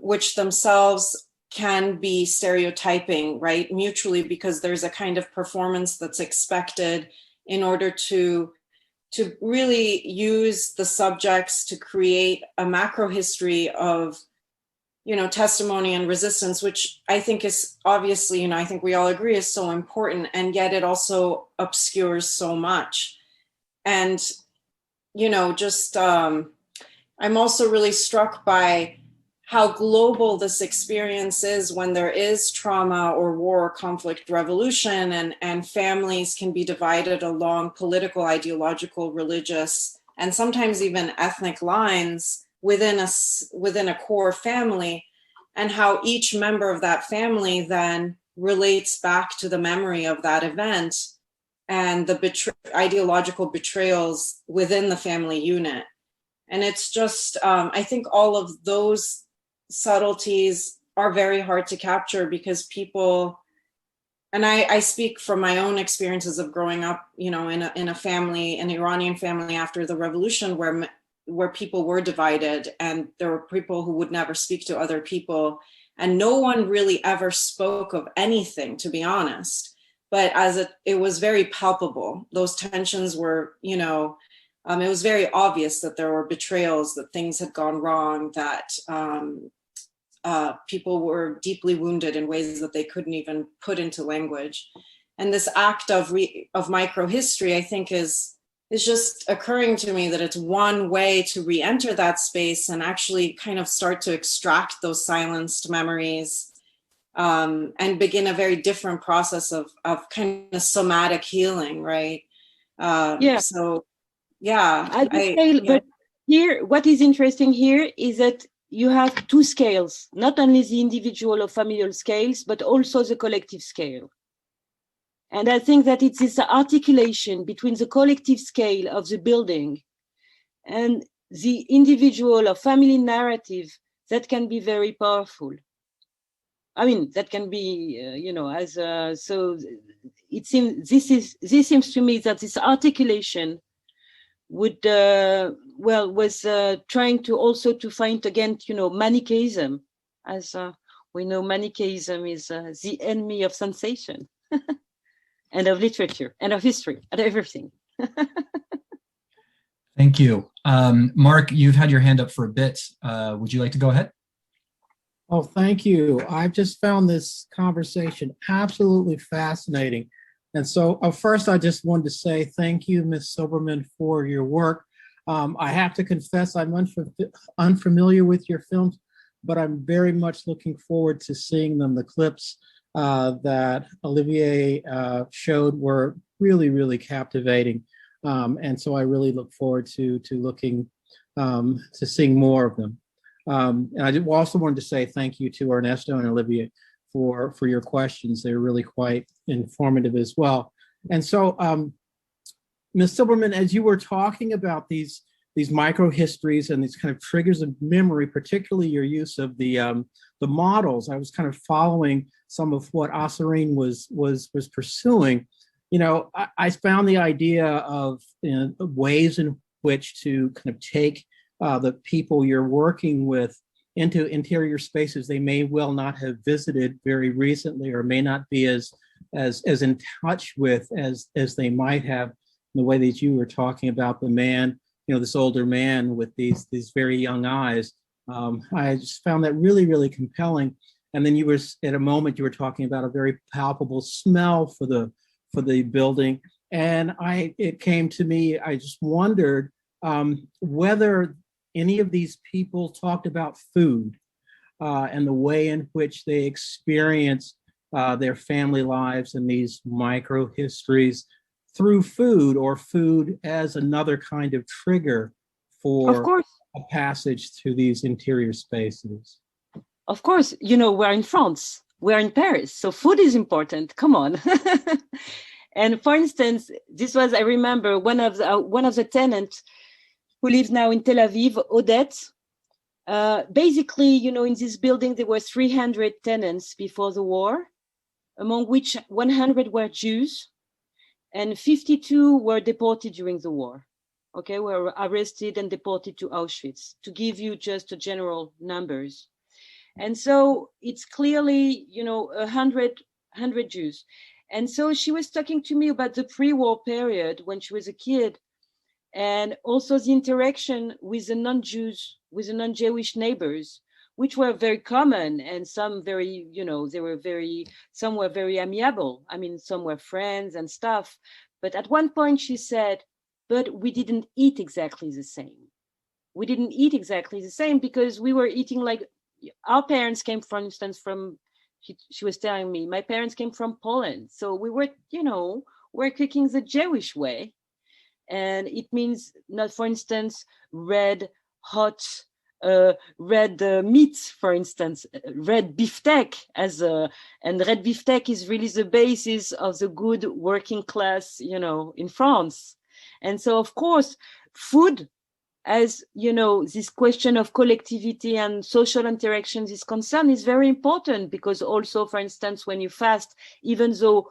which themselves can be stereotyping, right, mutually, because there's a kind of performance that's expected in order to really use the subjects to create a macro history of, testimony and resistance, which I think is obviously, I think we all agree is so important, and yet it also obscures so much. And, I'm also really struck by how global this experience is when there is trauma or war, conflict, revolution, and families can be divided along political, ideological, religious, and sometimes even ethnic lines within a core family, and how each member of that family then relates back to the memory of that event and the ideological betrayals within the family unit. And it's just, I think all of those subtleties are very hard to capture, because people, and I speak from my own experiences of growing up, in a family, an Iranian family after the revolution, where people were divided, and there were people who would never speak to other people, and no one really ever spoke of anything, to be honest. But it was very palpable. Those tensions were, it was very obvious that there were betrayals, that things had gone wrong, that people were deeply wounded in ways that they couldn't even put into language. And this act of microhistory, I think, is just occurring to me that it's one way to re-enter that space and actually kind of start to extract those silenced memories, and begin a very different process of kind of somatic healing, right? So, yeah. But here, what is interesting here is that you have two scales, not only the individual or familial scales, but also the collective scale. And I think that it's this articulation between the collective scale of the building and the individual or family narrative that can be very powerful. I mean, that can be, so it seems, this seems to me that this articulation would, was trying to also to fight against, Manichaeism, as we know, Manichaeism is the enemy of sensation. And of literature, and of history, and everything. Thank you. Mark, you've had your hand up for a bit. Would you like to go ahead? Oh, thank you. I've just found this conversation absolutely fascinating. And so first, I just wanted to say thank you, Ms. Zylberman, for your work. I have to confess I'm unfamiliar with your films, but I'm very much looking forward to seeing them. The clips that Olivier showed were really, really captivating. And so I really look forward to looking, to seeing more of them. And I also wanted to say thank you to Ernesto and Olivier for your questions. They're really quite informative as well. And so, Ms. Zylberman, as you were talking about these micro histories and these kind of triggers of memory, particularly your use of the models, I was kind of following some of what Asserine was pursuing. I found the idea of ways in which to kind of take the people you're working with into interior spaces they may well not have visited very recently, or may not be as in touch with as they might have, in the way that you were talking about the man, this older man with these very young eyes. I just found that really, really compelling. And then you were, at a moment, you were talking about a very palpable smell for the building. And it came to me, I just wondered whether any of these people talked about food and the way in which they experience their family lives and these micro histories through food, or food as another kind of trigger for a passage through these interior spaces. Of course, we're in France, we're in Paris, so food is important. Come on. And for instance, this was, I remember, one of the tenants who lives now in Tel Aviv, Odette. Basically, in this building, there were 300 tenants before the war, among which 100 were Jews and 52 were deported during the war. Okay, were arrested and deported to Auschwitz, to give you just a general numbers. And so it's clearly, 100 Jews. And so she was talking to me about the pre-war period when she was a kid, and also the interaction with the non-Jews, with the non-Jewish neighbors, which were very common, and some very, some were very amiable. I mean, some were friends and stuff. But at one point she said, but we didn't eat exactly the same. We didn't eat exactly the same because we were eating like, our parents came, for instance, from, she was telling me, my parents came from Poland. So we were, we're cooking the Jewish way. And it means not, for instance, red, hot, red meat, for instance, red beefsteak and red beefsteak is really the basis of the good working class, in France. And so, of course, food, as this question of collectivity and social interactions is concerned, is very important, because also, for instance, when you fast, even though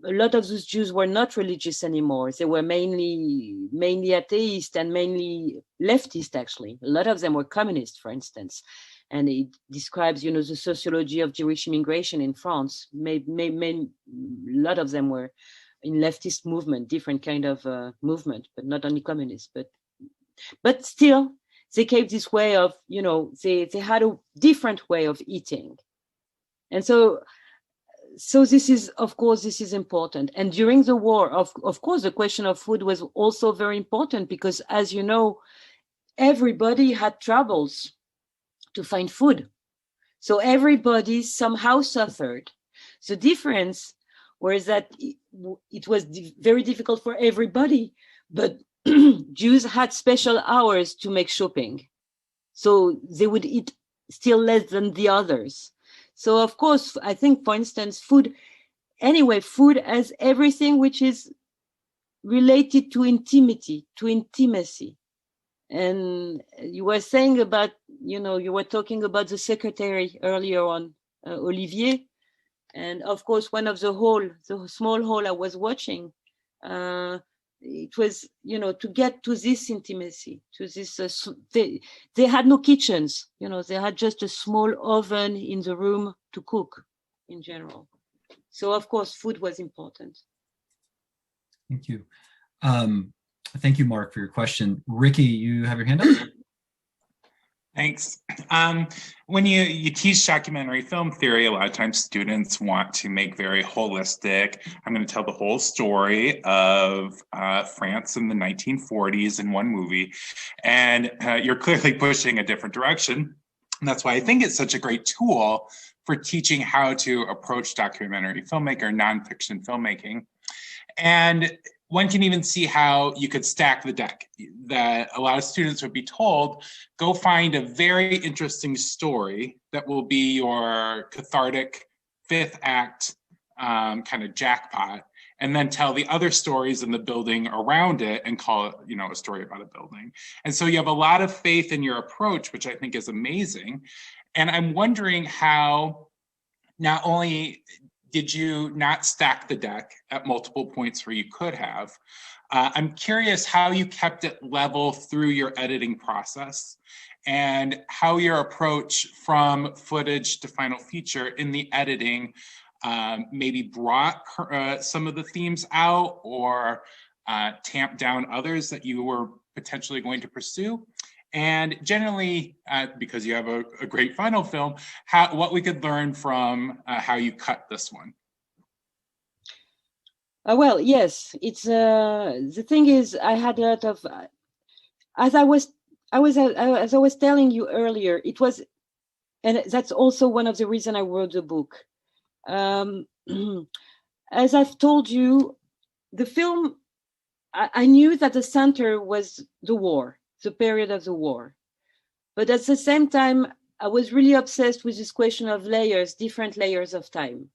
a lot of those Jews were not religious anymore, they were mainly atheist and mainly leftist, actually. A lot of them were communist, for instance. And it describes, the sociology of Jewish immigration in France. A lot of them were in leftist movement, different kind of movement, but not only communist, but still, they kept this way of, they had a different way of eating. And so this is, of course, this is important. And during the war, of course, the question of food was also very important, because, as you know, everybody had troubles to find food. So everybody somehow suffered. The difference was that it was very difficult for everybody, but Jews had special hours to make shopping. So they would eat still less than the others. So of course, I think, for instance, food as everything which is related to intimacy. And you were saying about, you were talking about the secretary earlier on, Olivier. And of course, one of the small hall I was watching, it was, to get to this intimacy, to this, they had no kitchens, they had just a small oven in the room to cook in general. So of course, food was important. Thank you. Thank you, Mark, for your question. Ricky, you have your hand up? Thanks. When you teach documentary film theory, a lot of times students want to make very holistic. I'm going to tell the whole story of France in the 1940s in one movie, and you're clearly pushing a different direction. And that's why I think it's such a great tool for teaching how to approach documentary filmmaker, nonfiction filmmaking. And one can even see how you could stack the deck, that a lot of students would be told, go find a very interesting story that will be your cathartic fifth act kind of jackpot, and then tell the other stories in the building around it and call it, a story about a building. And so you have a lot of faith in your approach, which I think is amazing. And I'm wondering how not only did you not stack the deck at multiple points where you could have? I'm curious how you kept it level through your editing process and how your approach from footage to final feature in the editing maybe brought some of the themes out or tamped down others that you were potentially going to pursue. And generally, because you have a great final film, what we could learn from how you cut this one. Well, yes, it's the thing is, I had a lot of, as I was telling you earlier, it was, and that's also one of the reasons I wrote the book. As I've told you, the film, I knew that the center was the war, the period of the war. But at the same time, I was really obsessed with this question of layers, different layers of time.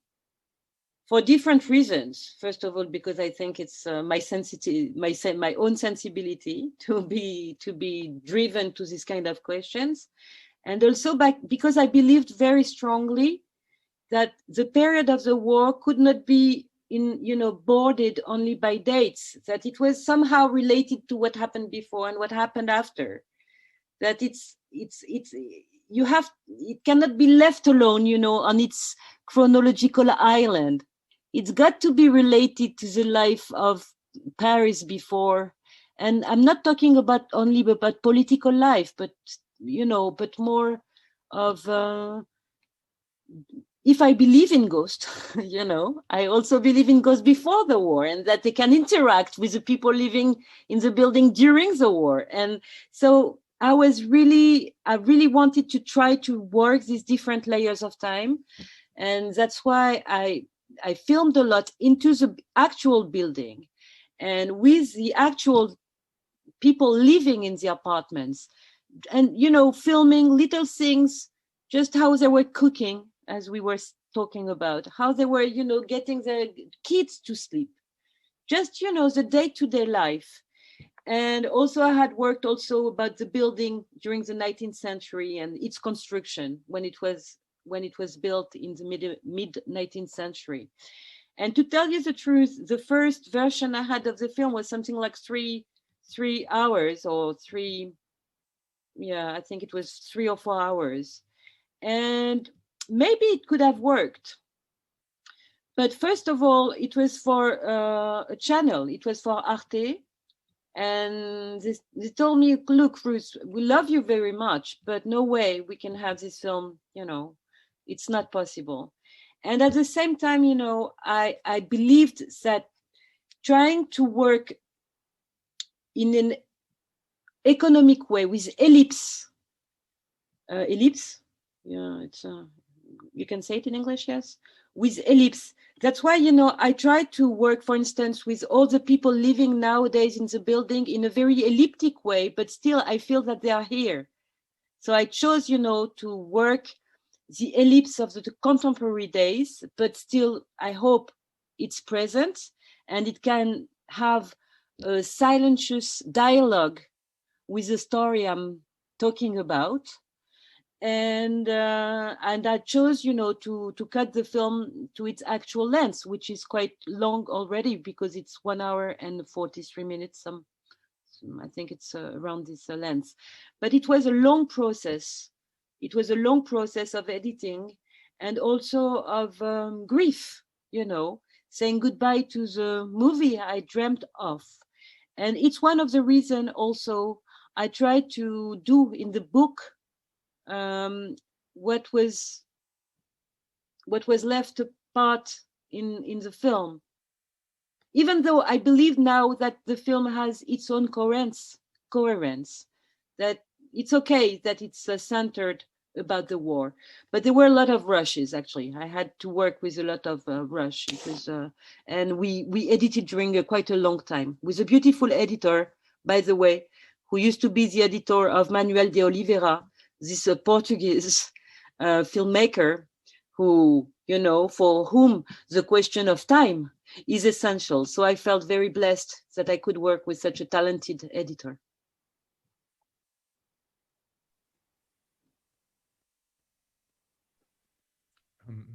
For different reasons. First of all, because I think it's my own sensibility to be driven to this kind of questions. And also because I believed very strongly that the period of the war could not be boarded only by dates, that it was somehow related to what happened before and what happened after, that it cannot be left alone, on its chronological island. It's got to be related to the life of Paris before. And I'm not talking only about political life, but more of, if I believe in ghosts, I also believe in ghosts before the war and that they can interact with the people living in the building during the war. And so I really wanted to try to work these different layers of time. And that's why I filmed a lot into the actual building and with the actual people living in the apartments and, filming little things, just how they were cooking, as we were talking about, how they were, getting their kids to sleep, just, the day-to-day life. And also I had worked also about the building during the 19th century and its construction when it was built in the mid 19th century. And to tell you the truth, the first version I had of the film was something like three hours or I think it was 3 or 4 hours. And maybe it could have worked. But first of all, it was for a channel. It was for Arte. And they told me, look, Ruth, we love you very much, but no way we can have this film, it's not possible. And at the same time, I believed that trying to work in an economic way with ellipse, it's you can say it in English, yes, with ellipse. That's why, I try to work, for instance, with all the people living nowadays in the building in a very elliptic way, but still I feel that they are here. So I chose, to work the ellipse of the contemporary days, but still I hope it's present and it can have a silencious dialogue with the story I'm talking about. And I chose, to cut the film to its actual length, which is quite long already because it's 1 hour and 43 minutes. I think it's around this length. But it was a long process. It was a long process of editing and also of grief, saying goodbye to the movie I dreamt of. And it's one of the reasons also I tried to do in the book what was left apart in the film, even though I believe now that the film has its own coherence, that it's okay that it's centered about the war, but there were a lot of rushes. Actually, I had to work with a lot of rush because and we edited during quite a long time with a beautiful editor, by the way, who used to be the editor of Manuel de Oliveira, this Portuguese filmmaker who, for whom the question of time is essential. So I felt very blessed that I could work with such a talented editor.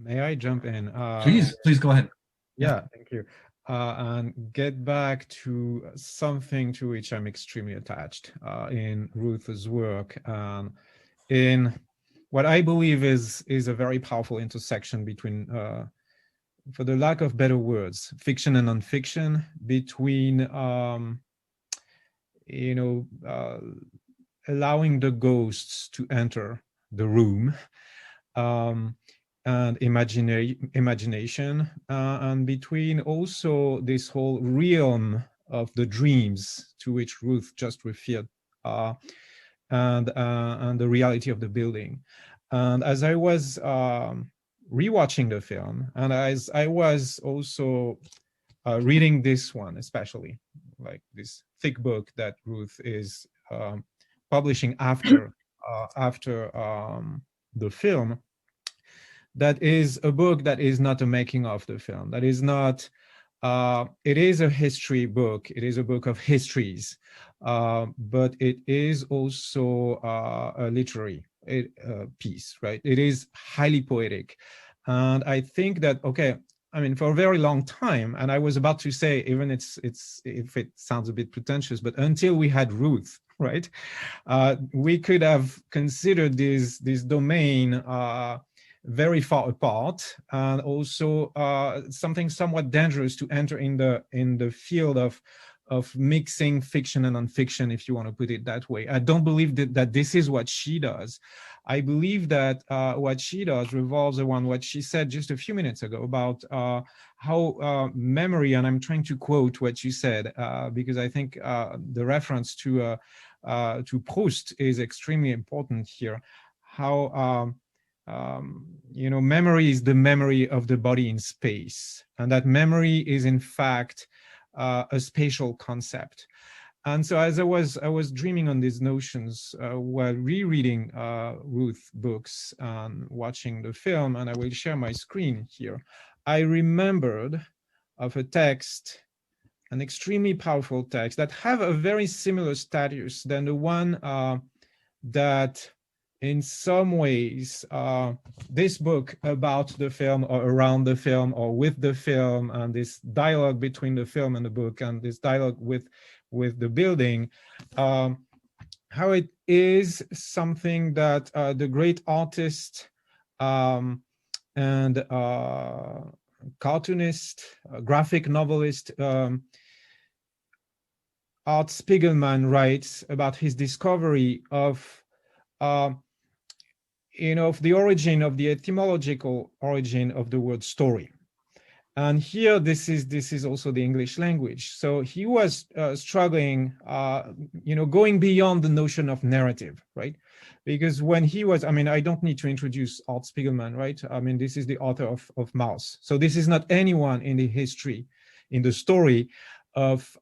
May I jump in? Please go ahead. Yeah, thank you. And get back to something to which I'm extremely attached in Ruth's work, in what I believe is a very powerful intersection between, for the lack of better words, fiction and nonfiction, between allowing the ghosts to enter the room, and imagination, and between also this whole realm of the dreams to which Ruth just referred, and the reality of the building. And as I was rewatching the film, and as I was also reading this one, especially like this thick book that Ruth is publishing after the film, that is a book that is not a making of the film. That is not, it is a history book. It is a book of histories, but it is also a literary piece, right? It is highly poetic. And I think that, okay, I mean, for a very long time, and I was about to say, even if it sounds a bit pretentious, but until we had Ruth, right, we could have considered this domain very far apart, and also something somewhat dangerous to enter in the field of mixing fiction and nonfiction, if you want to put it that way. I don't believe that this is what she does. I believe that what she does revolves around what she said just a few minutes ago about how memory, and I'm trying to quote what you said, because I think the reference to Proust is extremely important here. How memory is the memory of the body in space, and that memory is in fact a spatial concept. And so as I was dreaming on these notions while rereading Ruth books and watching the film, and I will share my screen here, I remembered of a text, an extremely powerful text that have a very similar status than the one that in some ways, this book about the film or around the film or with the film, and this dialogue between the film and the book, and this dialogue with the building, how it is something that the great artist and cartoonist, graphic novelist, Art Spiegelman writes about his discovery of the origin, of the etymological origin of the word story. And here, this is also the English language. So he was struggling, going beyond the notion of narrative, right? Because when he was, I mean, I don't need to introduce Art Spiegelman, right? I mean, this is the author of Maus. So this is not anyone in the history, in the story of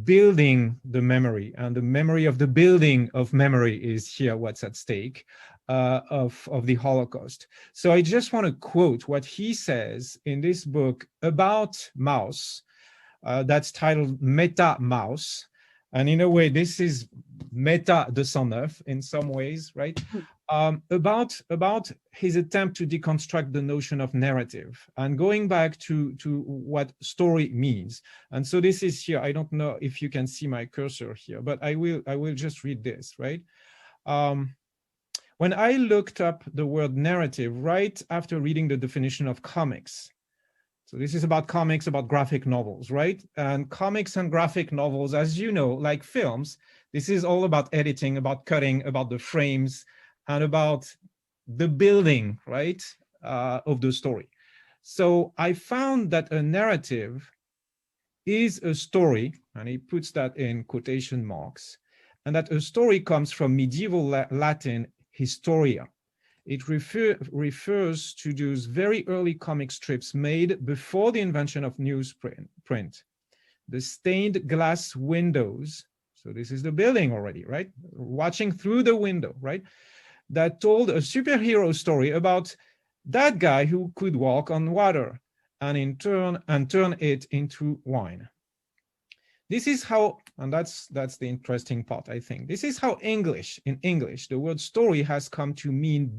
building the memory, and the memory of the building of memory is here what's at stake, of the Holocaust. So I just want to quote what he says in this book about Maus, that's titled Meta Maus. And in a way, this is Meta de Saint-Neuf in some ways, right? About his attempt to deconstruct the notion of narrative and going back to what story means. And so this is here. I don't know if you can see my cursor here, but I will just read this, right? When I looked up the word narrative right after reading the definition of comics, so this is about comics, about graphic novels, right? And comics and graphic novels, as you know, like films, this is all about editing, about cutting, about the frames, and about the building, right, of the story. So I found that a narrative is a story, and he puts that in quotation marks, and that a story comes from medieval Latin historia. It refers to those very early comic strips made before the invention of newsprint. The stained glass windows, so this is the building already, right? Watching through the window, right? That told a superhero story about that guy who could walk on water and turn it into wine. This is how And that's the interesting part, I think. This is how in English, the word story has come to mean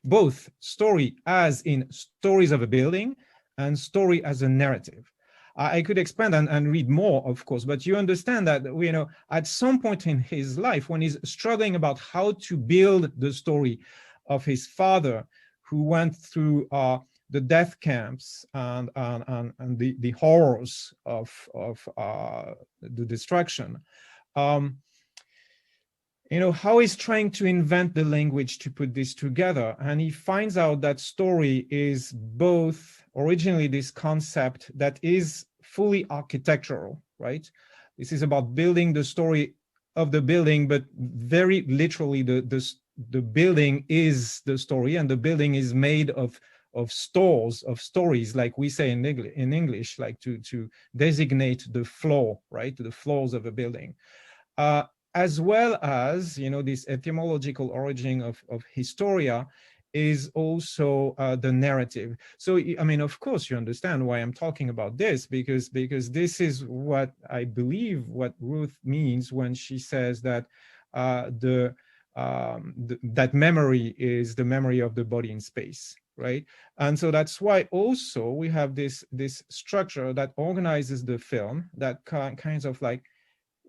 both story as in stories of a building and story as a narrative. I could expand and read more, of course, but you understand that, you know, at some point in his life, when he's struggling about how to build the story of his father, who went through the death camps and the horrors of the destruction, you know, how he's trying to invent the language to put this together. And he finds out that story is both originally this concept that is fully architectural, right? This is about building the story of the building, but very literally the building is the story, and the building is made of stories, like we say in English, like to designate the floor, right? The floors of a building. As well as, you know, this etymological origin of historia is also the narrative. So, I mean, of course, you understand why I'm talking about this, because this is what I believe what Ruth means when she says that that memory is the memory of the body in space, right? And so that's why also we have this structure that organizes the film, that kinds of like,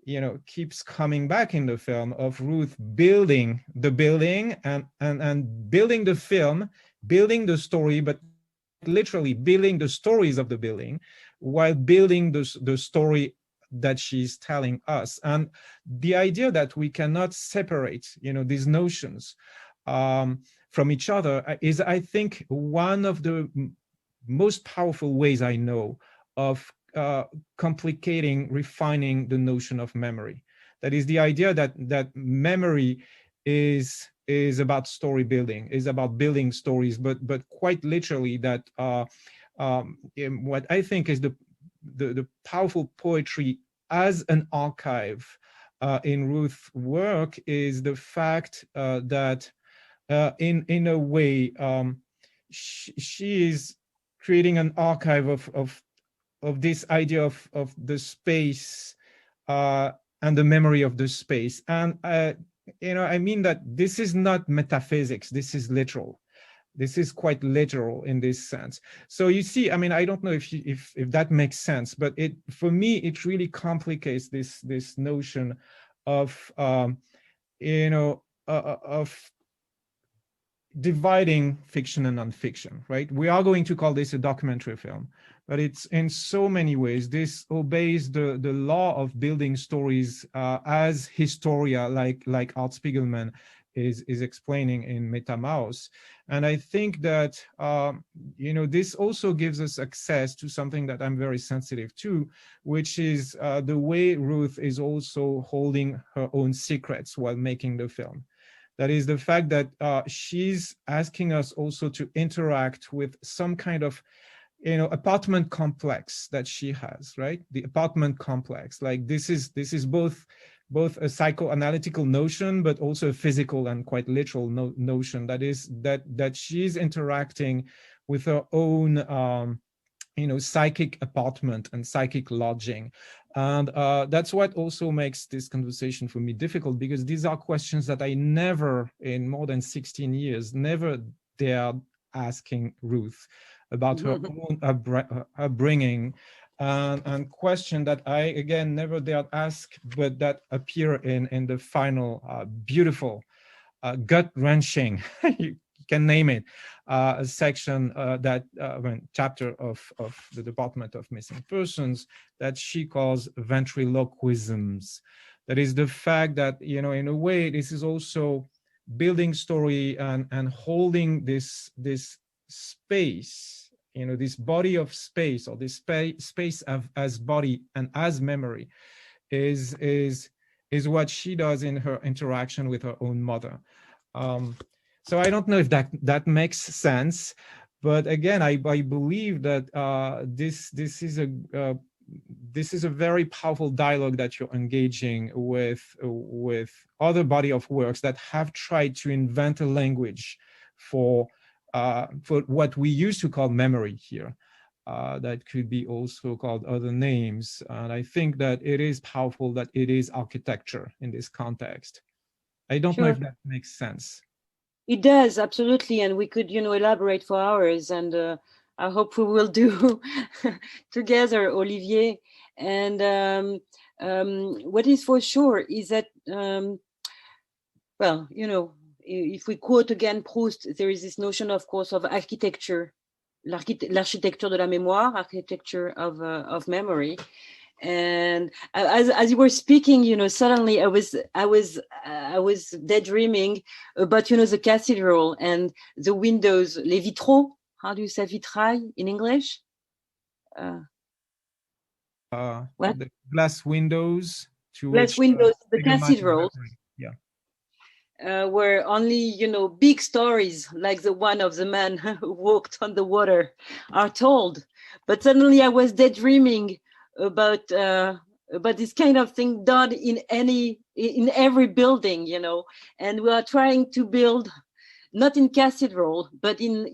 you know, keeps coming back in the film, of Ruth building the building and building the film, building the story, but literally building the stories of the building while building the story that she's telling us. And the idea that we cannot separate, you know, these notions from each other is, I think, one of the most powerful ways I know of complicating, refining the notion of memory. That is the idea that memory is about story building, is about building stories, but quite literally that what I think is the powerful poetry as an archive in Ruth's work is the fact that in a way she is creating an archive of this idea of the space and the memory of the space. And, you know, I mean that this is not metaphysics, this is literal. This is quite literal in this sense. So you see, I mean, I don't know if that makes sense, but for me, it really complicates this notion of, you know, of dividing fiction and nonfiction, right? We are going to call this a documentary film, but it's in so many ways, this obeys the law of building stories as historia, like Art Spiegelman is explaining in Metamaus. And I think that, you know, this also gives us access to something that I'm very sensitive to, which is the way Ruth is also holding her own secrets while making the film. That is the fact that she's asking us also to interact with some kind of, you know, apartment complex that she has, right? The apartment complex, like this is both a psychoanalytical notion, but also a physical and quite literal notion. That is that she's interacting with her own, you know, psychic apartment and psychic lodging. And that's what also makes this conversation for me difficult, because these are questions that I never, in more than 16 years, never dared asking Ruth about her own upbringing, and question that I, again, never dared ask, but that appear in the final beautiful, gut-wrenching, you can name it, a section, chapter of the Department of Missing Persons that she calls ventriloquisms. That is the fact that, you know, in a way, this is also building story and holding this space, you know, this body of space, or this space as body and as memory is what she does in her interaction with her own mother. So I don't know if that makes sense, but again, I believe that this is a very powerful dialogue that you're engaging with other body of works that have tried to invent a language for what we used to call memory here. that could be also called other names. And I think that it is powerful that it is architecture in this context. I don't know Sure. if that makes sense. It does, absolutely. And we could, elaborate for hours. And I hope we will do together, Olivier. And what is for sure is that, well, if we quote again Proust, there is this notion, of course, of architecture, l'architecture de la mémoire, architecture of memory. And as you were speaking, suddenly I was daydreaming about, the cathedral and the windows, les vitraux. How do you say vitrail in English? What? The glass windows to Glass which windows, the figure might be cathedrals. referring. Yeah. Where only, big stories like the one of the man who walked on the water are told. But suddenly I was daydreaming about this kind of thing done in every building, and we are trying to build, not in cathedral, but in,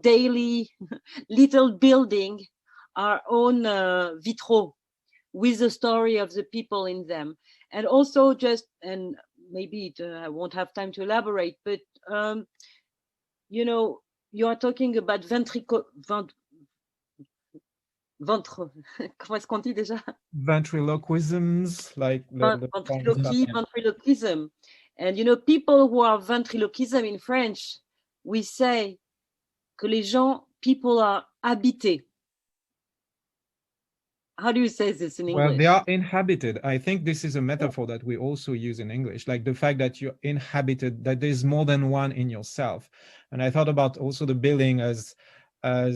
daily little building, our own vitraux with the story of the people in them. And also and maybe I won't have time to elaborate, but, you are talking about comment est-ce qu'on dit déjà? Ventriloquisms, like Ventriloquism. And, people who are ventriloquism in French, we say que people are habités. How do you say this in English? Well, they are inhabited. I think this is a metaphor that we also use in English, like the fact that you're inhabited, that there's more than one in yourself. And I thought about also the building as a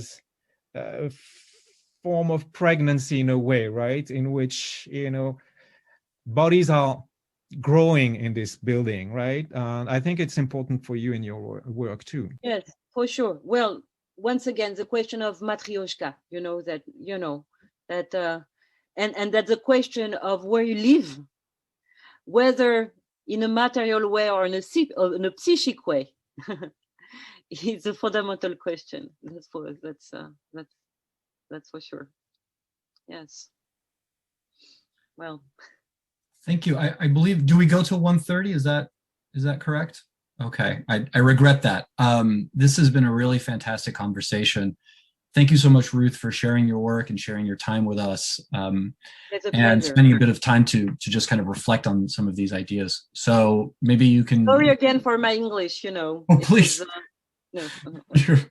form of pregnancy in a way, right? In which, bodies are growing in this building, right? And I think it's important for you in your work too. Yes, for sure. Well, once again, the question of matryoshka, and that's the question of where you live, whether in a material way or in a psychic way. It's a fundamental question. That's for sure. Yes. Well. Thank you. I believe, do we go to 1:30? Is that correct? Okay, I regret that. This has been a really fantastic conversation. Thank you so much, Ruth, for sharing your work and sharing your time with us, and spending a bit of time to just kind of reflect on some of these ideas. So maybe you can. Sorry again for my English, Oh, please. No.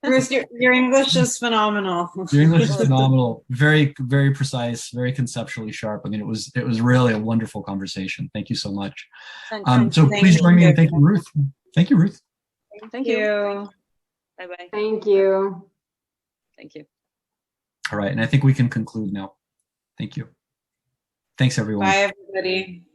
Bruce, your English is phenomenal. Your English is phenomenal. Very, very precise, very conceptually sharp. I mean, it was really a wonderful conversation. Thank you so much. So please join me in thanking Ruth. Thank you, Ruth. Thank you. Bye-bye. Thank you. Thank you. All right, and I think we can conclude now. Thank you. Thanks, everyone. Bye, everybody.